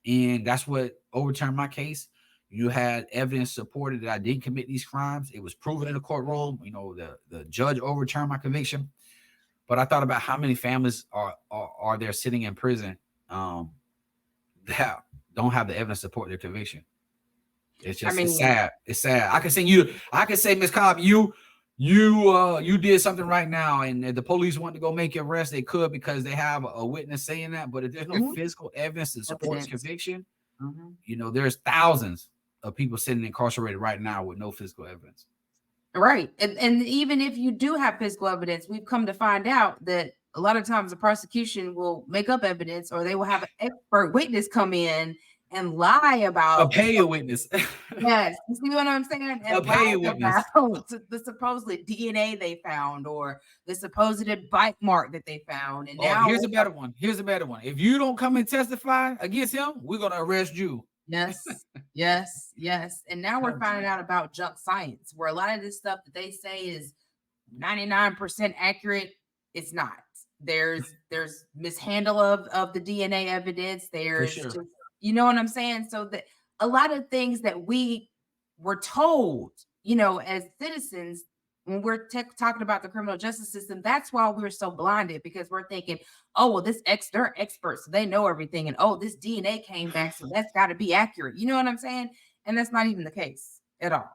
And that's what overturned my case. You had evidence supported that I didn't commit these crimes. It was proven in the courtroom. You know, the judge overturned my conviction. But I thought about how many families are there sitting in prison that don't have the evidence to support their conviction. It's just, it's sad. It's sad. I can say, Ms. Cobb, you did something right now, and if the police want to go make your arrest, they could, because they have a witness saying that. But if there's no physical evidence to support his conviction, you know, there's thousands of people sitting incarcerated right now with no physical evidence. Right. And even if you do have physical evidence, we've come to find out that a lot of times the prosecution will make up evidence, or they will have an expert witness come in and lie about a pay a witness. Yes, you see what I'm saying? And a pay a witness. The supposed DNA they found, or the supposed bite mark that they found. And now here's a better one. If you don't come and testify against him, we're gonna arrest you. Yes, Yes, yes. And now we're finding out about junk science, where a lot of this stuff that they say is 99% accurate, it's not. There's mishandle of the DNA evidence. For There's sure. just, you know what I'm saying? So that a lot of things that we were told, as citizens, when we're talking about the criminal justice system, that's why we're so blinded, because we're thinking, oh, well, they're experts, so they know everything, and oh, this DNA came back, so that's got to be accurate. You know what I'm saying? And that's not even the case at all.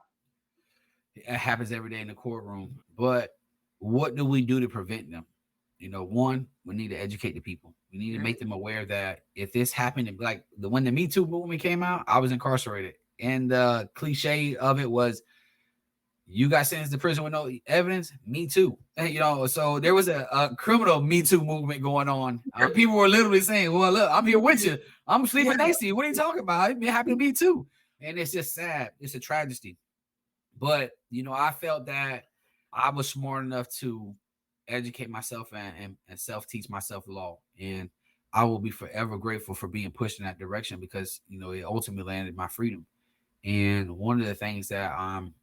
It happens every day in the courtroom. But what do we do to prevent them? One, we need to educate the people. We need to make them aware that if this happened, like when the Me Too movement came out, I was incarcerated. And the cliche of it was, you got sentenced to prison with no evidence. Me too. So there was a criminal Me Too movement going on. People were literally saying, well, look, I'm here with you. I'm sleeping next to you. What are you talking about? It happened to me too. And it's just sad. It's a tragedy. But, I felt that I was smart enough to educate myself and self-teach myself law. And I will be forever grateful for being pushed in that direction, because, it ultimately landed my freedom. And one of the things that I'm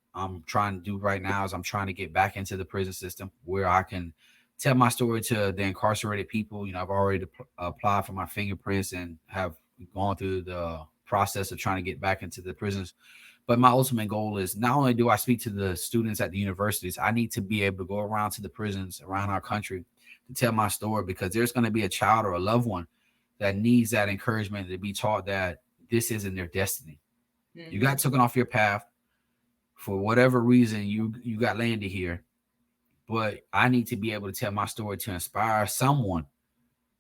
trying to do right now is I'm trying to get back into the prison system where I can tell my story to the incarcerated people. I've already applied for my fingerprints and have gone through the process of trying to get back into the prisons. But my ultimate goal is, not only do I speak to the students at the universities, I need to be able to go around to the prisons around our country to tell my story, because there's going to be a child or a loved one that needs that encouragement to be taught that this isn't their destiny. Mm-hmm. You got taken off your path for whatever reason. You got landed here, but I need to be able to tell my story to inspire someone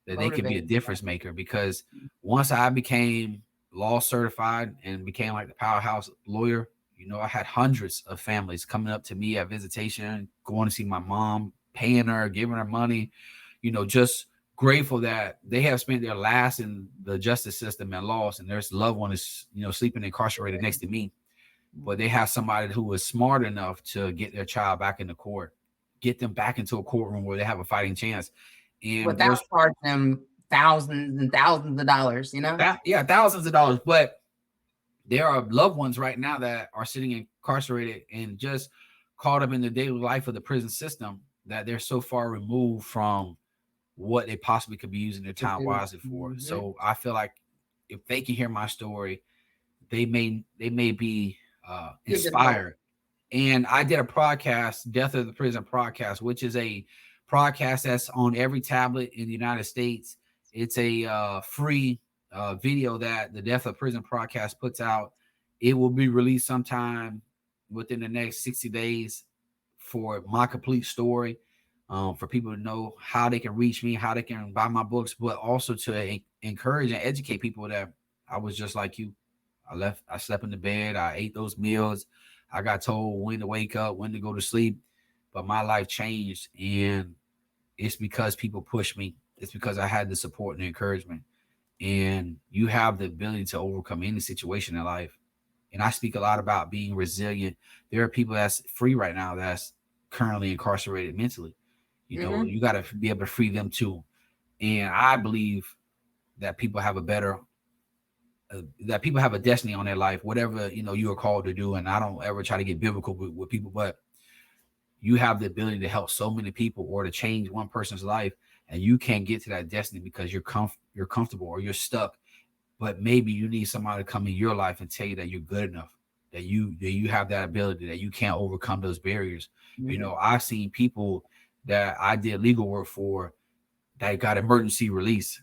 that they could be a difference maker. Because once I became law certified and became like the powerhouse lawyer, I had hundreds of families coming up to me at visitation, going to see my mom, paying her, giving her money, just grateful that they have spent their last in the justice system and lost, and their loved one is, sleeping incarcerated next to me. But they have somebody who was smart enough to get their child back into court, get them back into a courtroom where they have a fighting chance. And without charging them thousands and thousands of dollars, thousands of dollars. But there are loved ones right now that are sitting incarcerated and just caught up in the daily life of the prison system, that they're so far removed from what they possibly could be using their time wisely for. Mm-hmm. So I feel like if they can hear my story, they may be inspired. And I did a podcast, Death of the Prison podcast, which is a podcast that's on every tablet in the United States. It's a free video that the Death of Prison podcast puts out. It will be released sometime within the next 60 days for my complete story, for people to know how they can reach me, how they can buy my books, but also to encourage and educate people that I was just like you. I slept in the bed. I ate those meals. I got told when to wake up, when to go to sleep, but my life changed. And it's because people pushed me. It's because I had the support and the encouragement. And you have the ability to overcome any situation in life. And I speak a lot about being resilient. There are people that's free right now that's currently incarcerated mentally. You got to be able to free them too. And I believe that people have a destiny on their life, whatever, you are called to do. And I don't ever try to get biblical with people, but you have the ability to help so many people or to change one person's life, and you can't get to that destiny because you're comfortable or you're stuck. But maybe you need somebody to come in your life and tell you that you're good enough, that you have that ability, that you can't overcome those barriers. Mm-hmm. I've seen people that I did legal work for that got emergency release.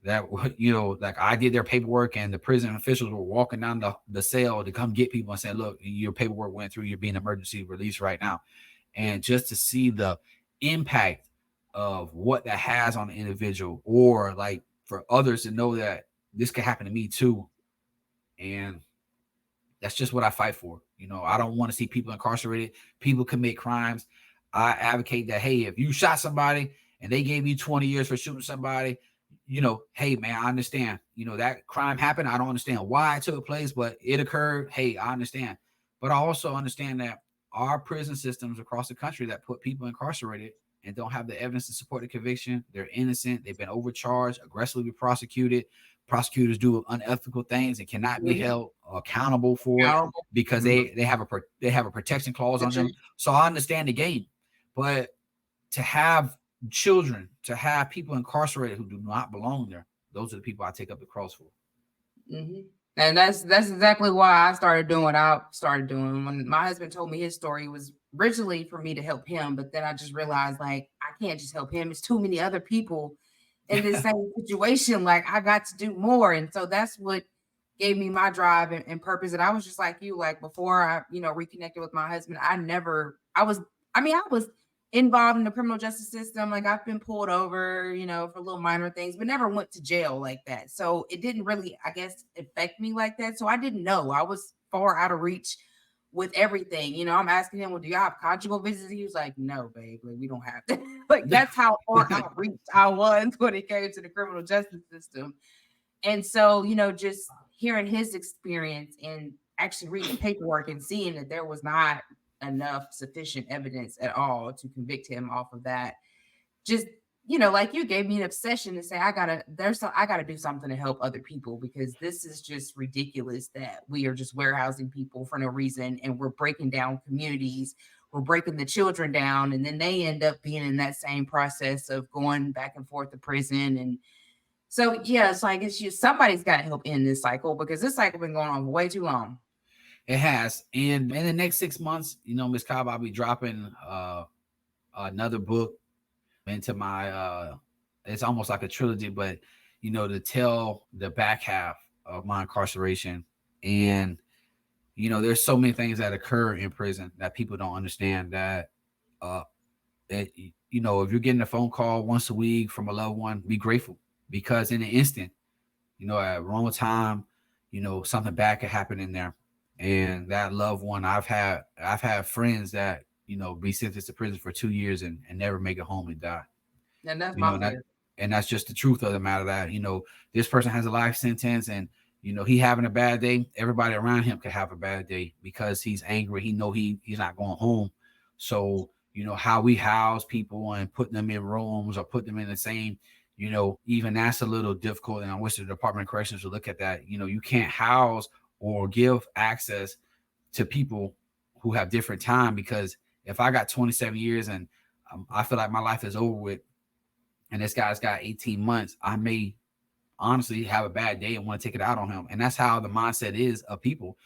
That, like I did their paperwork, and the prison officials were walking down the cell to come get people and saying, look, your paperwork went through, you're being emergency released right now. And just to see the impact of what that has on the individual, or like for others to know that this could happen to me too. And that's just what I fight for. I don't want to see people incarcerated. People commit crimes. I advocate that, hey, if you shot somebody and they gave you 20 years for shooting somebody, hey, man, I understand. That crime happened. I don't understand why it took place, but it occurred. Hey, I understand. But I also understand that our prison systems across the country that put people incarcerated and don't have the evidence to support the conviction, they're innocent. They've been overcharged, aggressively prosecuted, prosecutors do unethical things and cannot be Mhm. held accountable for it Accountable. because Mhm. they have a protection clause on them. Protection. So I understand the game, but to have children, to have people incarcerated who do not belong there, those are the people I take up the cross for. Mhm. And that's exactly why I started doing what I started doing. When my husband told me his story, it was originally for me to help him, but then I just realized like I can't just help him. It's too many other people in this same situation. Like I got to do more. And so that's what gave me my drive and purpose. And I was just like you, like before I, reconnected with my husband, I was involved in the criminal justice system. Like I've been pulled over, for little minor things, but never went to jail like that. So it didn't really, I guess, affect me like that. So I didn't know. I was far out of reach with everything. I'm asking him, well, do y'all have conjugal visits? He was like, no, babe, like we don't have that. Like that's how far out reach I was when it came to the criminal justice system. And so, just hearing his experience and actually reading the paperwork and seeing that there was not enough sufficient evidence at all to convict him off of that, just, like you gave me an obsession to say, I gotta do something to help other people because this is just ridiculous that we are just warehousing people for no reason and we're breaking down communities. We're breaking the children down, and then they end up being in that same process of going back and forth to prison. And so, yeah, it's like somebody's got to help end this cycle because this cycle been going on for way too long. It has. And in the next 6 months, Miss Cobb, I'll be dropping another book into my it's almost like a trilogy, but to tell the back half of my incarceration. And there's so many things that occur in prison that people don't understand that uh it, if you're getting a phone call once a week from a loved one, be grateful because in an instant, at wrong time, something bad could happen in there. And that loved one, I've had friends that, be sentenced to prison for 2 years and never make it home and die. And that's You know, my and that fear. and that's just the truth of the matter that, this person has a life sentence and he having a bad day, everybody around him could have a bad day because he's angry. He's not going home. So, how we house people and putting them in rooms or put them in the same, even that's a little difficult. And I wish the Department of Corrections would look at that. You can't house or give access to people who have different time because if I got 27 years and I feel like my life is over with and this guy's got 18 months, I may honestly have a bad day and want to take it out on him. And that's how the mindset is of people.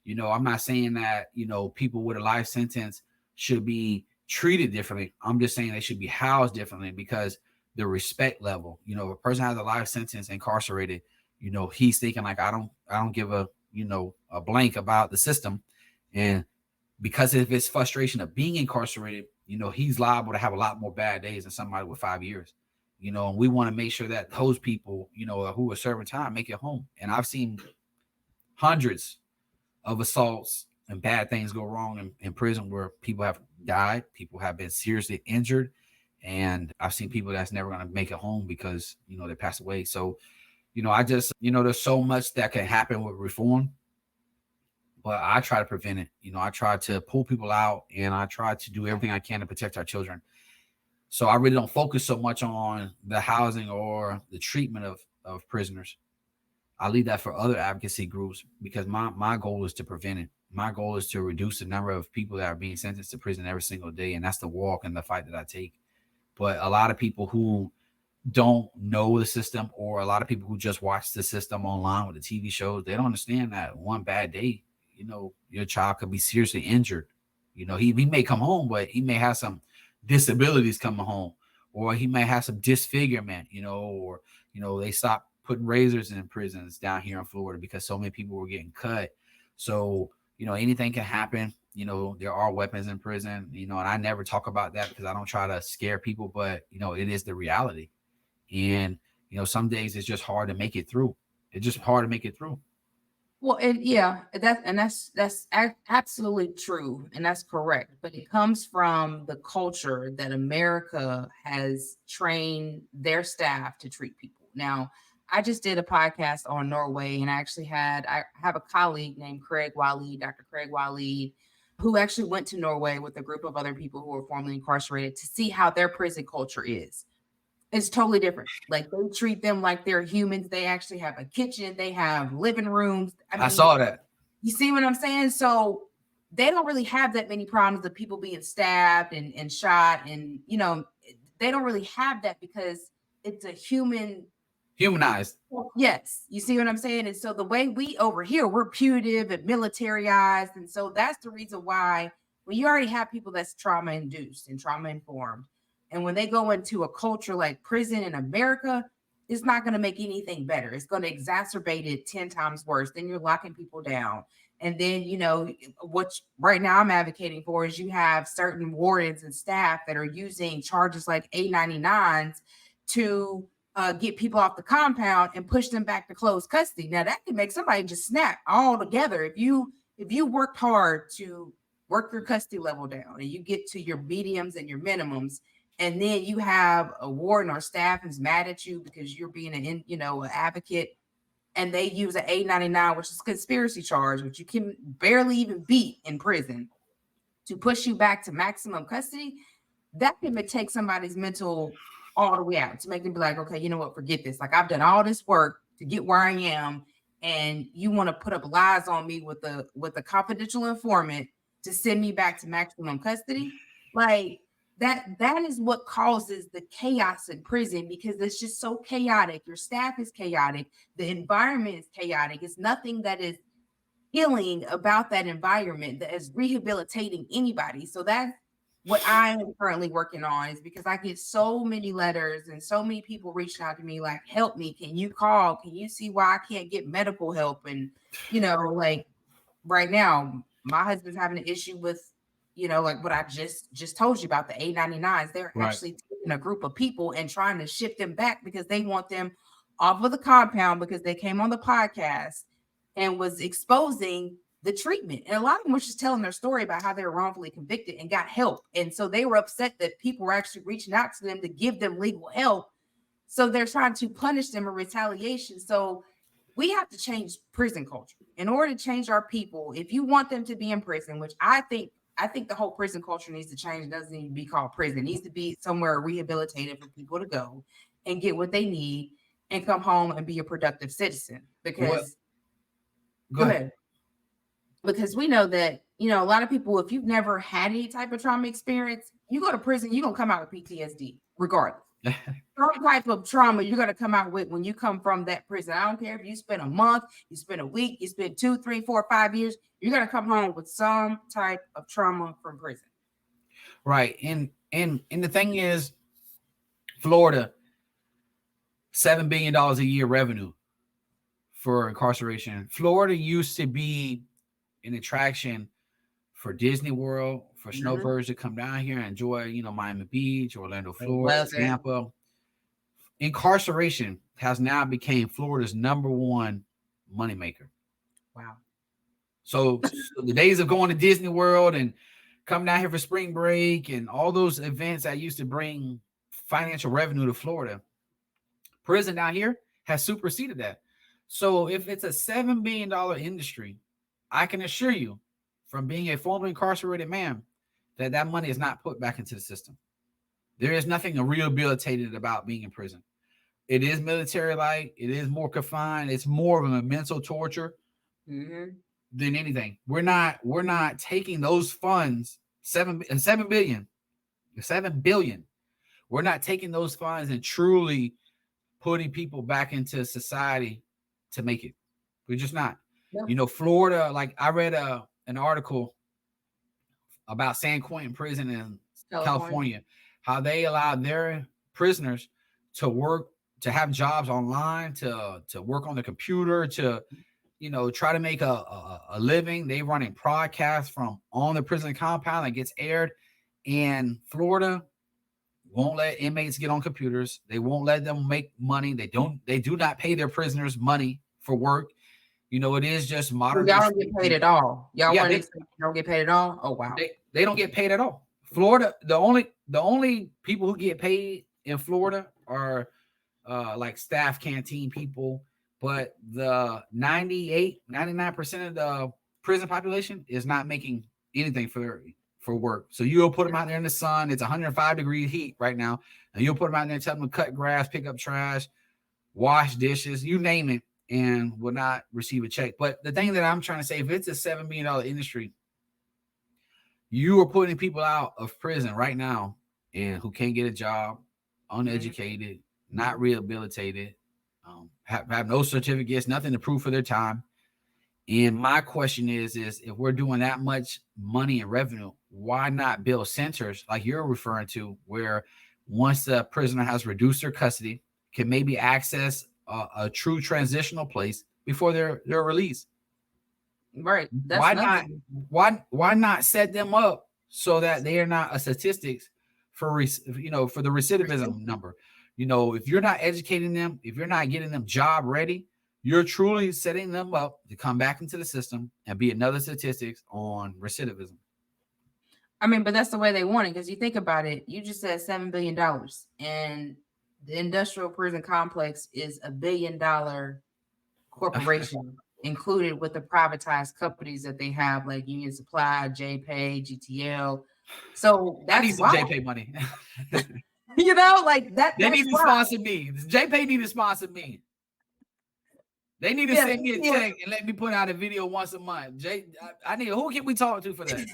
I'm not saying that, people with a life sentence should be treated differently. I'm just saying they should be housed differently because the respect level, if a person has a life sentence incarcerated, he's thinking like, I don't give a blank about the system. And because of his frustration of being incarcerated, he's liable to have a lot more bad days than somebody with 5 years. And we want to make sure that those people, who are serving time make it home. And I've seen hundreds of assaults and bad things go wrong in prison where people have died, people have been seriously injured, and I've seen people that's never going to make it home because they passed away. So I just there's so much that can happen with reform, but I try to prevent it. I try to pull people out, and I try to do everything I can to protect our children. So I really don't focus so much on the housing or the treatment of prisoners. I leave that for other advocacy groups because my goal is to prevent it. My goal is to reduce the number of people that are being sentenced to prison every single day. And that's the walk and the fight that I take. But a lot of people who don't know the system or a lot of people who just watch the system online with the TV shows, they don't understand that one bad day, your child could be seriously injured. He may come home, but he may have some disabilities coming home, or he may have some disfigurement, or they stop putting razors in prisons down here in Florida because so many people were getting cut. So, anything can happen. There are weapons in prison, and I never talk about that because I don't try to scare people, but it is the reality. And some days it's just hard to make it through. It's just hard to make it through. Well, yeah, that's absolutely true, and that's correct. But it comes from the culture that America has trained their staff to treat people. Now, I just did a podcast on Norway, and I have a colleague named Dr. Craig Waleed, who actually went to Norway with a group of other people who were formerly incarcerated to see how their prison culture is. It's totally different. Like they treat them like they're humans. They actually have a kitchen. They have living rooms. I I mean, saw that. you see what I'm saying? So they don't really have that many problems of people being stabbed and shot. And, they don't really have that because it's a human. Humanized. Yes. You see what I'm saying? And so the way we over here, we're punitive and militarized. And so that's the reason why when you already have people that's trauma induced and trauma informed, and when they go into a culture like prison in America, it's not going to make anything better. It's going to exacerbate it 10 times worse. Then you're locking people down. And then, what right now I'm advocating for is you have certain wardens and staff that are using charges like A99s to get people off the compound and push them back to closed custody. Now that can make somebody just snap all together. If you worked hard to work your custody level down and you get to your mediums and your minimums, and then you have a warden or staff who's mad at you because you're being an advocate, and they use an A99, which is a conspiracy charge, which you can barely even beat in prison, to push you back to maximum custody, that can take somebody's mental all the way out, to make them be like, okay, you know what, forget this. Like I've done all this work to get where I am, and you want to put up lies on me with a confidential informant to send me back to maximum custody. Like that is what causes the chaos in prison, because it's just so chaotic. Your staff is chaotic, the environment is chaotic. It's nothing that is healing about that environment that is rehabilitating anybody. So that's what I am currently working on, is because I get so many letters and so many people reaching out to me like, help me, can you call, can you see why I can't get medical help? And like right now my husband's having an issue with like what I just told you about the A99s. They're Right. actually taking a group of people and trying to ship them back because they want them off of the compound, because they came on the podcast and was exposing the treatment. And a lot of them were just telling their story about how they were wrongfully convicted and got help. And so they were upset that people were actually reaching out to them to give them legal help. So they're trying to punish them in retaliation. So we have to change prison culture in order to change our people. If you want them to be in prison, which I think the whole prison culture needs to change. It doesn't need to be called prison. It needs to be somewhere rehabilitated for people to go and get what they need and come home and be a productive citizen. Because Go ahead. Because we know that, a lot of people, if you've never had any type of trauma experience, you go to prison, you're going to come out with PTSD regardless. Some type of trauma you're going to come out with when you come from that prison. I don't care if you spend a month, you spend a week, you spend 2, 3, 4, 5 years, you're going to come home with some type of trauma from prison. Right. And the thing is, Florida, $7 billion a year revenue for incarceration. Florida used to be an attraction for Disney World, for snowbirds to come down here and enjoy, Miami Beach, Orlando, Florida, Tampa. Incarceration has now become Florida's #1 moneymaker. Wow. So the days of going to Disney World and come down here for spring break and all those events that used to bring financial revenue to Florida, prison down here has superseded that. So if it's a $7 billion industry, I can assure you, from being a formerly incarcerated man, that money is not put back into the system. There is nothing rehabilitated about being in prison. It is military-like. It is more confined. It's more of a mental torture than anything. We're not taking those funds, $7 billion. We're not taking those funds and truly putting people back into society to make it. We're just not. Yep. Florida, like I read an article about San Quentin prison in California, how they allowed their prisoners to work, to have jobs online, to work on the computer, to try to make a living. They running podcasts from on the prison compound that gets aired. And Florida won't let inmates get on computers. They won't let them make money. They do not pay their prisoners money for work. It is just modern. Y'all don't get paid at all. Y'all don't get paid at all. Oh wow. They don't get paid at all. Florida, the only people who get paid in Florida are like staff canteen people, but the 99% of the prison population is not making anything for for work. So you'll put them out there in the sun. It's 105-degree heat right now. And you'll put them out there and tell them to cut grass, pick up trash, wash dishes, you name it, and will not receive a check. But the thing that I'm trying to say, if it's a $7 billion industry, you are putting people out of prison right now and who can't get a job, uneducated, not rehabilitated, have no certificates, nothing to prove for their time. And my question is if we're doing that much money and revenue, why not build centers like you're referring to, where once the prisoner has reduced their custody, can maybe access a true transitional place before they're released? Right. Why not set them up so that they are not a statistics for the recidivism number? If you're not educating them, if you're not getting them job ready, you're truly setting them up to come back into the system and be another statistics on recidivism. I mean, but that's the way they want it, because you think about it, you just said $7 billion, and the industrial prison complex is $1 billion corporation included with the privatized companies that they have, like Union Supply, JPay, GTL. So that's I need some JPay money. Like that. They need to sponsor me. JPay need to sponsor me. They need to send me a check and let me put out a video once a month. Who can we talk to for that?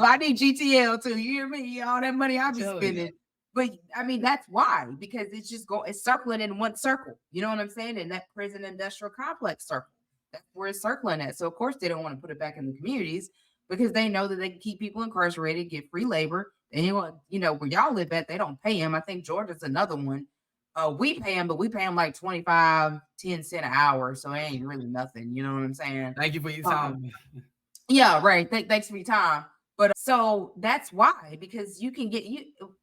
I need GTL too. You hear me? All that money I'll be spending. But I mean, that's why, because it's circling in one circle. You know what I'm saying? In that prison industrial complex circle. That's where it's circling at. So of course they don't want to put it back in the communities, because they know that they can keep people incarcerated, get free labor. And where y'all live at, they don't pay them. I think Georgia's another one. We pay them, but we pay them like 10 cents an hour. So it ain't really nothing. You know what I'm saying? Thank you for your time. Yeah, right. Thanks for your time. But so that's why, because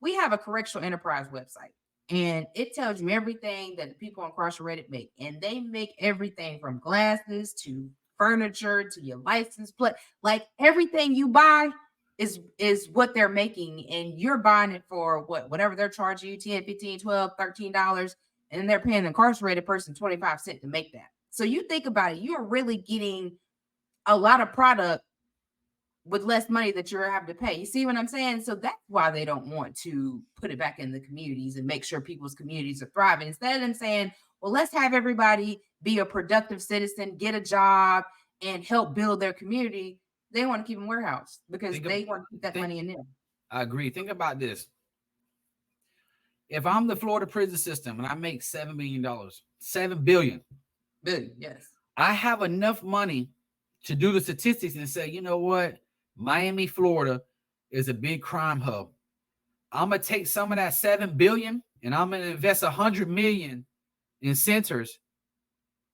we have a correctional enterprise website, and it tells you everything that the people incarcerated make. And they make everything from glasses to furniture to your license plate. Like everything you buy is what they're making, and you're buying it for whatever they're charging you, 10, 15, 12, $13, and they're paying the incarcerated person 25 cents to make that. So you think about it, you're really getting a lot of product with less money that you're having to pay. You see what I'm saying? So that's why they don't want to put it back in the communities and make sure people's communities are thriving. Instead of them saying, well, let's have everybody be a productive citizen, get a job, and help build their community, they want to keep them warehouse, because they want to keep that money in them. I agree. Think about this. If I'm the Florida prison system and I make $7 million, $7 billion, yes, I have enough money to do the statistics and say, you know what? Miami, Florida is a big crime hub. I'm going to take some of that $7 billion and I'm going to invest $100 million in centers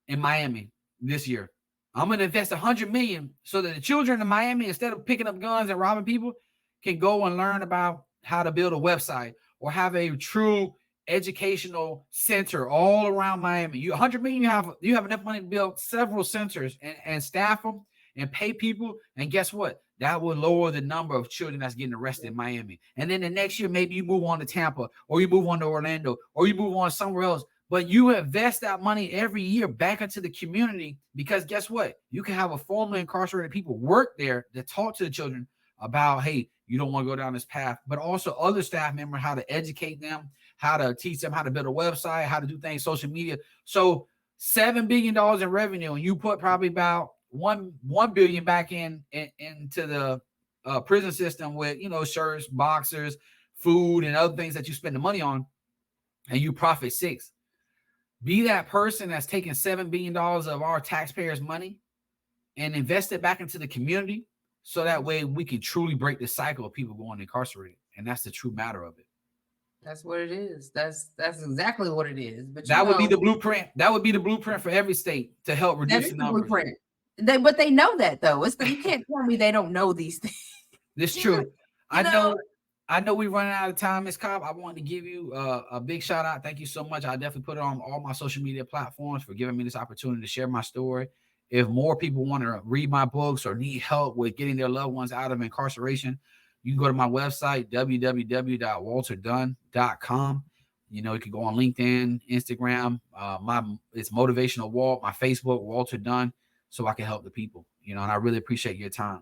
in Miami this year. I'm going to invest $100 million so that the children in Miami, instead of picking up guns and robbing people, can go and learn about how to build a website or have a true educational center all around Miami. $100 million, you have enough money to build several centers and staff them and pay people. And guess what? That will lower the number of children that's getting arrested in Miami. And then the next year, maybe you move on to Tampa, or you move on to Orlando, or you move on somewhere else. But you invest that money every year back into the community, because guess what? You can have a formerly incarcerated people work there to talk to the children about, hey, you don't want to go down this path, but also other staff members, how to educate them, how to teach them how to build a website, how to do things, social media. So $7 billion in revenue, and you put probably about $1 billion back into the prison system with, shirts, boxers, food, and other things that you spend the money on, and you profit $6 billion. Be that person that's taking $7 billion of our taxpayers' money and invest it back into the community, so that way we can truly break the cycle of people going incarcerated. And that's the true matter of it. That's what it is. That's exactly what it is. But that would be the blueprint. That would be the blueprint for every state to help reduce the numbers. Blueprint. But they know that, though. You can't tell me they don't know these things. It's true. I know we're running out of time, Ms. Cobb. I wanted to give you a big shout out. Thank you so much. I definitely put it on all my social media platforms for giving me this opportunity to share my story. If more people want to read my books or need help with getting their loved ones out of incarceration, you can go to my website, www.walterdunn.com. You can go on LinkedIn, Instagram. It's Motivational Walt, my Facebook, Walter Dunn, so I can help the people. And I really appreciate your time.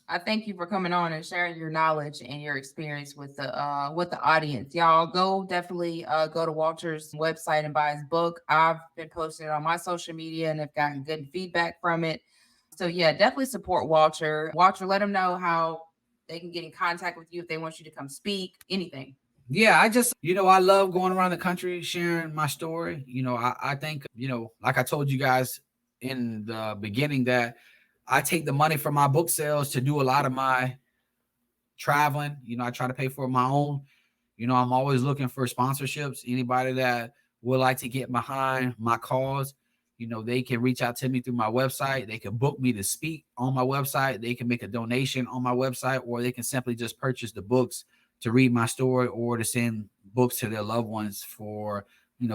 I thank you for coming on and sharing your knowledge and your experience with the audience. Y'all go definitely go to Walter's website and buy his book. I've been posting it on my social media and have gotten good feedback from it. So yeah, definitely support Walter. Walter, let them know how they can get in contact with you if they want you to come speak, anything. Yeah, I just, I love going around the country sharing my story. I think, like I told you guys in the beginning, that I take the money from my book sales to do a lot of my traveling. I try to pay for my own. I'm always looking for sponsorships. Anybody that would like to get behind my cause, they can reach out to me through my website. They can book me to speak on my website. They can make a donation on my website, or they can simply just purchase the books to read my story, or to send books to their loved ones for,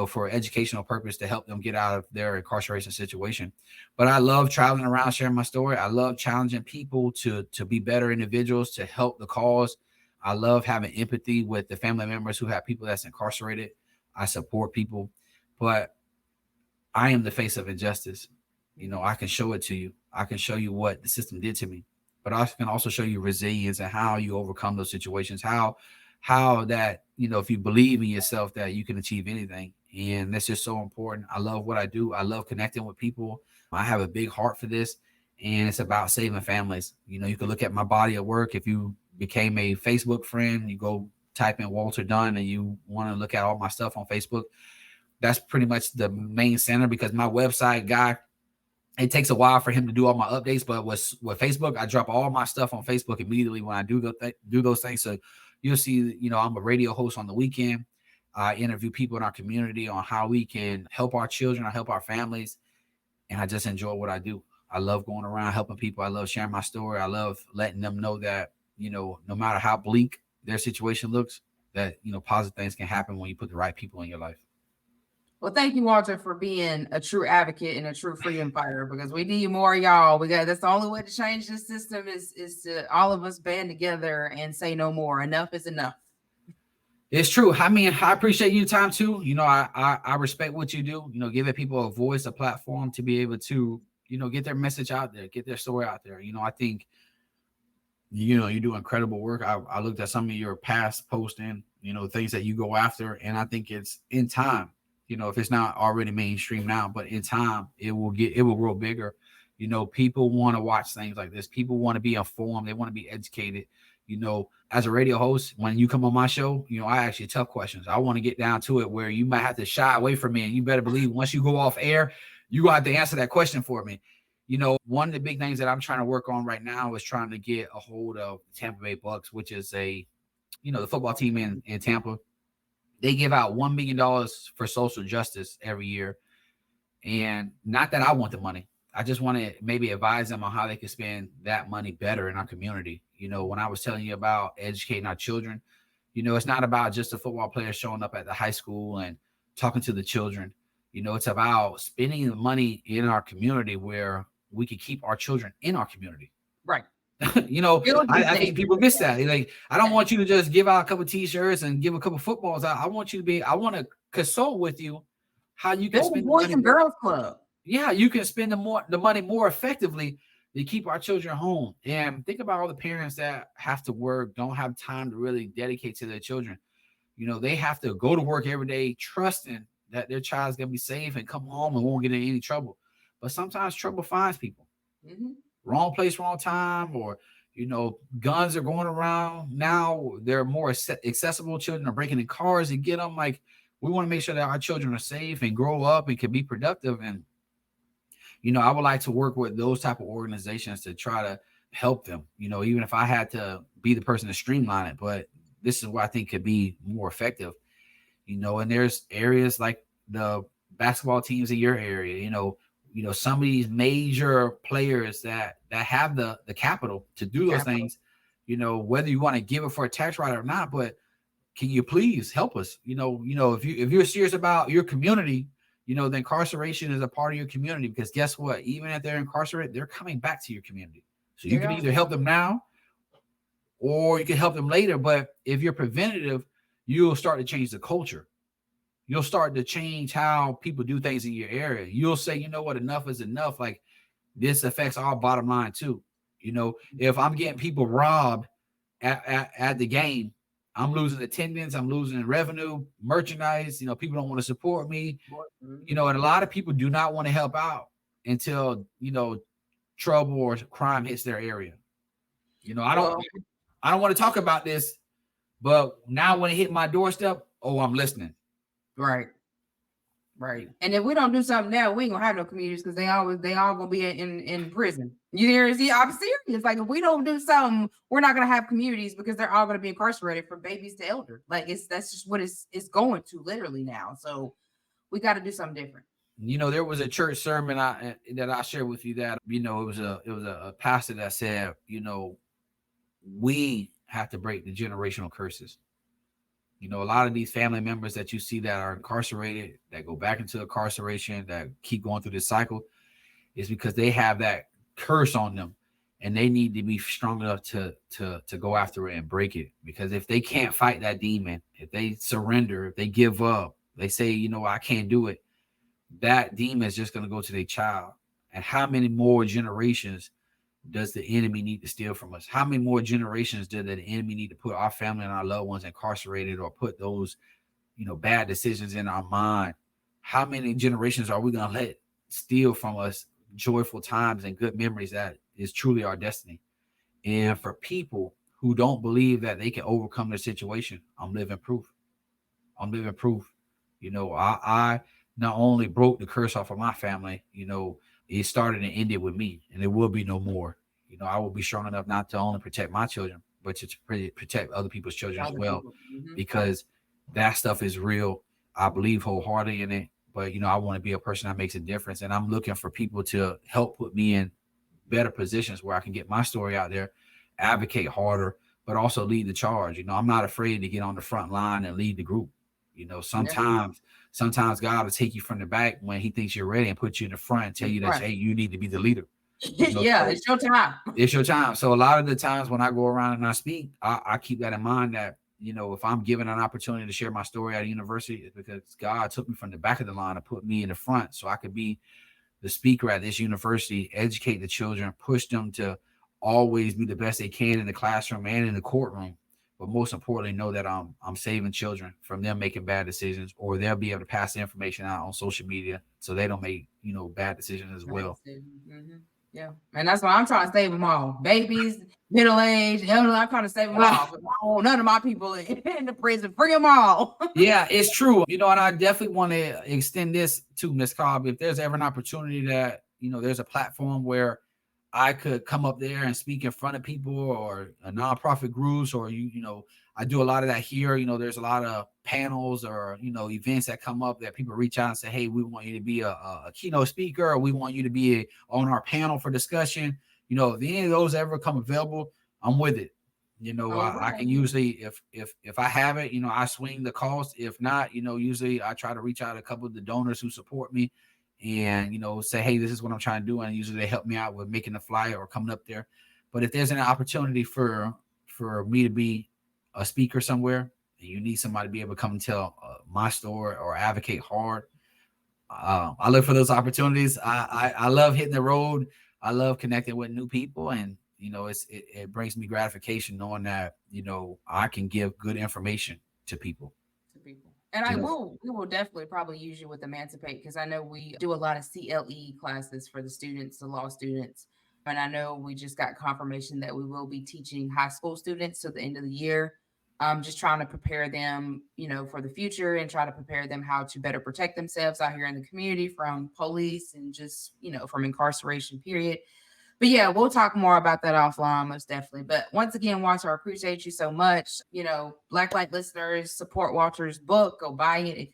for educational purpose, to help them get out of their incarceration situation. But I love traveling around, sharing my story. I love challenging people to be better individuals, to help the cause. I love having empathy with the family members who have people that's incarcerated. I support people, but I am the face of injustice. I can show it to you. I can show you what the system did to me, but I can also show you resilience and how you overcome those situations, how that, if you believe in yourself, that you can achieve anything. And that's just so important. I love what I do. I love connecting with people. I have a big heart for this, and it's about saving families. You can look at my body of work. If you became a Facebook friend, you go type in Walter Dunn and you want to look at all my stuff on Facebook. That's pretty much the main center, because my website guy, it takes a while for him to do all my updates. But with Facebook, I drop all my stuff on Facebook immediately when I do those things. So you'll see, I'm a radio host on the weekend. I interview people in our community on how we can help our children, or help our families. And I just enjoy what I do. I love going around helping people. I love sharing my story. I love letting them know that, no matter how bleak their situation looks, that, positive things can happen when you put the right people in your life. Well, thank you, Walter, for being a true advocate and a true freedom fighter, because we need more of y'all. That's the only way to change this system is to all of us band together and say no more. Enough is enough. It's true. I mean, I appreciate your time too. I respect what you do, giving people a voice, a platform to be able to, get their message out there, get their story out there. I think, you do incredible work. I looked at some of your past posting, things that you go after, and I think it's in time. If it's not already mainstream now, but in time, it will grow bigger. People want to watch things like this. People want to be informed. They want to be educated. As a radio host, when you come on my show, I ask you tough questions. I want to get down to it where you might have to shy away from me. And you better believe once you go off air, you have to answer that question for me. One of the big things that I'm trying to work on right now is trying to get a hold of Tampa Bay Bucks, which is the football team in Tampa. They give out $1 million for social justice every year. And not that I want the money. I just want to maybe advise them on how they can spend that money better in our community. When I was telling you about educating our children, it's not about just the football players showing up at the high school and talking to the children. It's about spending the money in our community where we can keep our children in our community. Right. I think people miss that. Like, I don't want you to just give out a couple T-shirts and give a couple footballs out. I want to consult with you how you can spend the Boys money. and Girls Club. Yeah, you can spend the money more effectively to keep our children home. And think about all the parents that have to work, don't have time to really dedicate to their children. They have to go to work every day, trusting that their child's gonna be safe and come home and won't get in any trouble. But sometimes trouble finds people. Mm-hmm. Wrong place, wrong time, or guns are going around now. They're more accessible. Children are breaking in cars and get them. Like, we want to make sure that our children are safe and grow up and can be productive. And I would like to work with those type of organizations to try to help them. Even if I had to be the person to streamline it, but this is what I think could be more effective. And there's areas like the basketball teams in your area. Some of these major players that have the capital to do those things, whether you want to give it for a tax write or not, but can you please help us? If you're serious about your community, the incarceration is a part of your community, because guess what? Even if they're incarcerated, they're coming back to your community. So you can either help them now or you can help them later. But if you're preventative, you'll start to change the culture. You'll start to change how people do things in your area. You'll say, you know what, enough is enough. Like, this affects our bottom line too. If I'm getting people robbed at the game, I'm losing attendance, I'm losing revenue, merchandise, people don't want to support me, and a lot of people do not want to help out until, trouble or crime hits their area. I don't want to talk about this, but now when it hit my doorstep, I'm listening. Right. And if we don't do something now, we ain't gonna have no communities because they all gonna be in prison. You hear? See, I'm serious. Like if we don't do something, we're not gonna have communities because they're all gonna be incarcerated from babies to elder. Like that's just what it's going to literally now. So we got to do something different. There was a church sermon that I shared with you that it was a pastor that said, we have to break the generational curses. A lot of these family members that you see that are incarcerated, that go back into incarceration, that keep going through this cycle, is because they have that curse on them, and they need to be strong enough to go after it and break it. Because if they can't fight that demon, if they surrender, if they give up, they say, I can't do it, that demon is just going to go to their child. And how many more generations does the enemy need to steal from us? How many more generations does the enemy need to put our family and our loved ones incarcerated, or put those, bad decisions in our mind? How many generations are we going to let steal from us joyful times and good memories that is truly our destiny? And for people who don't believe that they can overcome their situation, I'm living proof. I not only broke the curse off of my family, it started and ended with me, and there will be no more. I will be strong enough not to only protect my children, but to protect other people's children as well, because that stuff is real. I believe wholeheartedly in it, but I want to be a person that makes a difference, and I'm looking for people to help put me in better positions where I can get my story out there, advocate harder, but also lead the charge. I'm not afraid to get on the front line and lead the group. Sometimes God will take you from the back when he thinks you're ready and put you in the front and tell you that, hey, you need to be the leader. Yeah, it's your time. It's your time. So a lot of the times when I go around and I speak, I keep that in mind that, if I'm given an opportunity to share my story at a university, it's because God took me from the back of the line and put me in the front so I could be the speaker at this university, educate the children, push them to always be the best they can in the classroom and in the courtroom. But most importantly, know that I'm saving children from them making bad decisions, or they'll be able to pass the information out on social media so they don't make, bad decisions as well. Mm-hmm. Yeah. And that's why I'm trying to save them all. Babies, middle-aged, elderly, I'm trying to save them all. I don't want none of my people in the prison. Free them all. Yeah, it's true. And I definitely want to extend this to Ms. Cobb. If there's ever an opportunity that, there's a platform where I could come up there and speak in front of people, or a nonprofit groups, or I do a lot of that here. There's a lot of panels or events that come up that people reach out and say, hey, we want you to be a keynote speaker, or we want you to be on our panel for discussion. If any of those ever come available, I'm with it. I can usually, if I have it, I swing the cost. If not, usually I try to reach out to a couple of the donors who support me, and say, hey, this is what I'm trying to do, and usually they help me out with making the flyer or coming up there. But if there's an opportunity for me to be a speaker somewhere, and you need somebody to be able to come and tell my story or advocate hard, I look for those opportunities. I love hitting the road. I love connecting with new people, and it brings me gratification knowing that I can give good information to people. And we will definitely probably use you with Emancipate, because I know we do a lot of CLE classes for the students, the law students. And I know we just got confirmation that we will be teaching high school students till the end of the year. Just trying to prepare them, for the future, and try to prepare them how to better protect themselves out here in the community from police and just, from incarceration, period. But yeah, we'll talk more about that offline, most definitely. But once again, Walter, I appreciate you so much. Black Light listeners, support Walter's book. Go buy it.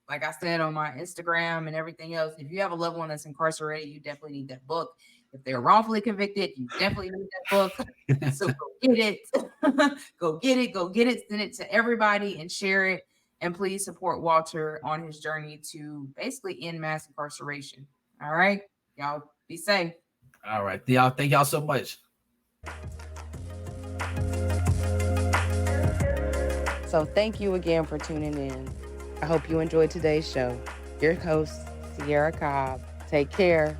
Like I said, on my Instagram and everything else, if you have a loved one that's incarcerated, you definitely need that book. If they're wrongfully convicted, you definitely need that book. So go get it. Go get it. Send it to everybody and share it. And please support Walter on his journey to basically end mass incarceration. All right. Y'all be safe. All right. Y'all, thank y'all so much. So thank you again for tuning in. I hope you enjoyed today's show. Your host, Sierra Cobb. Take care.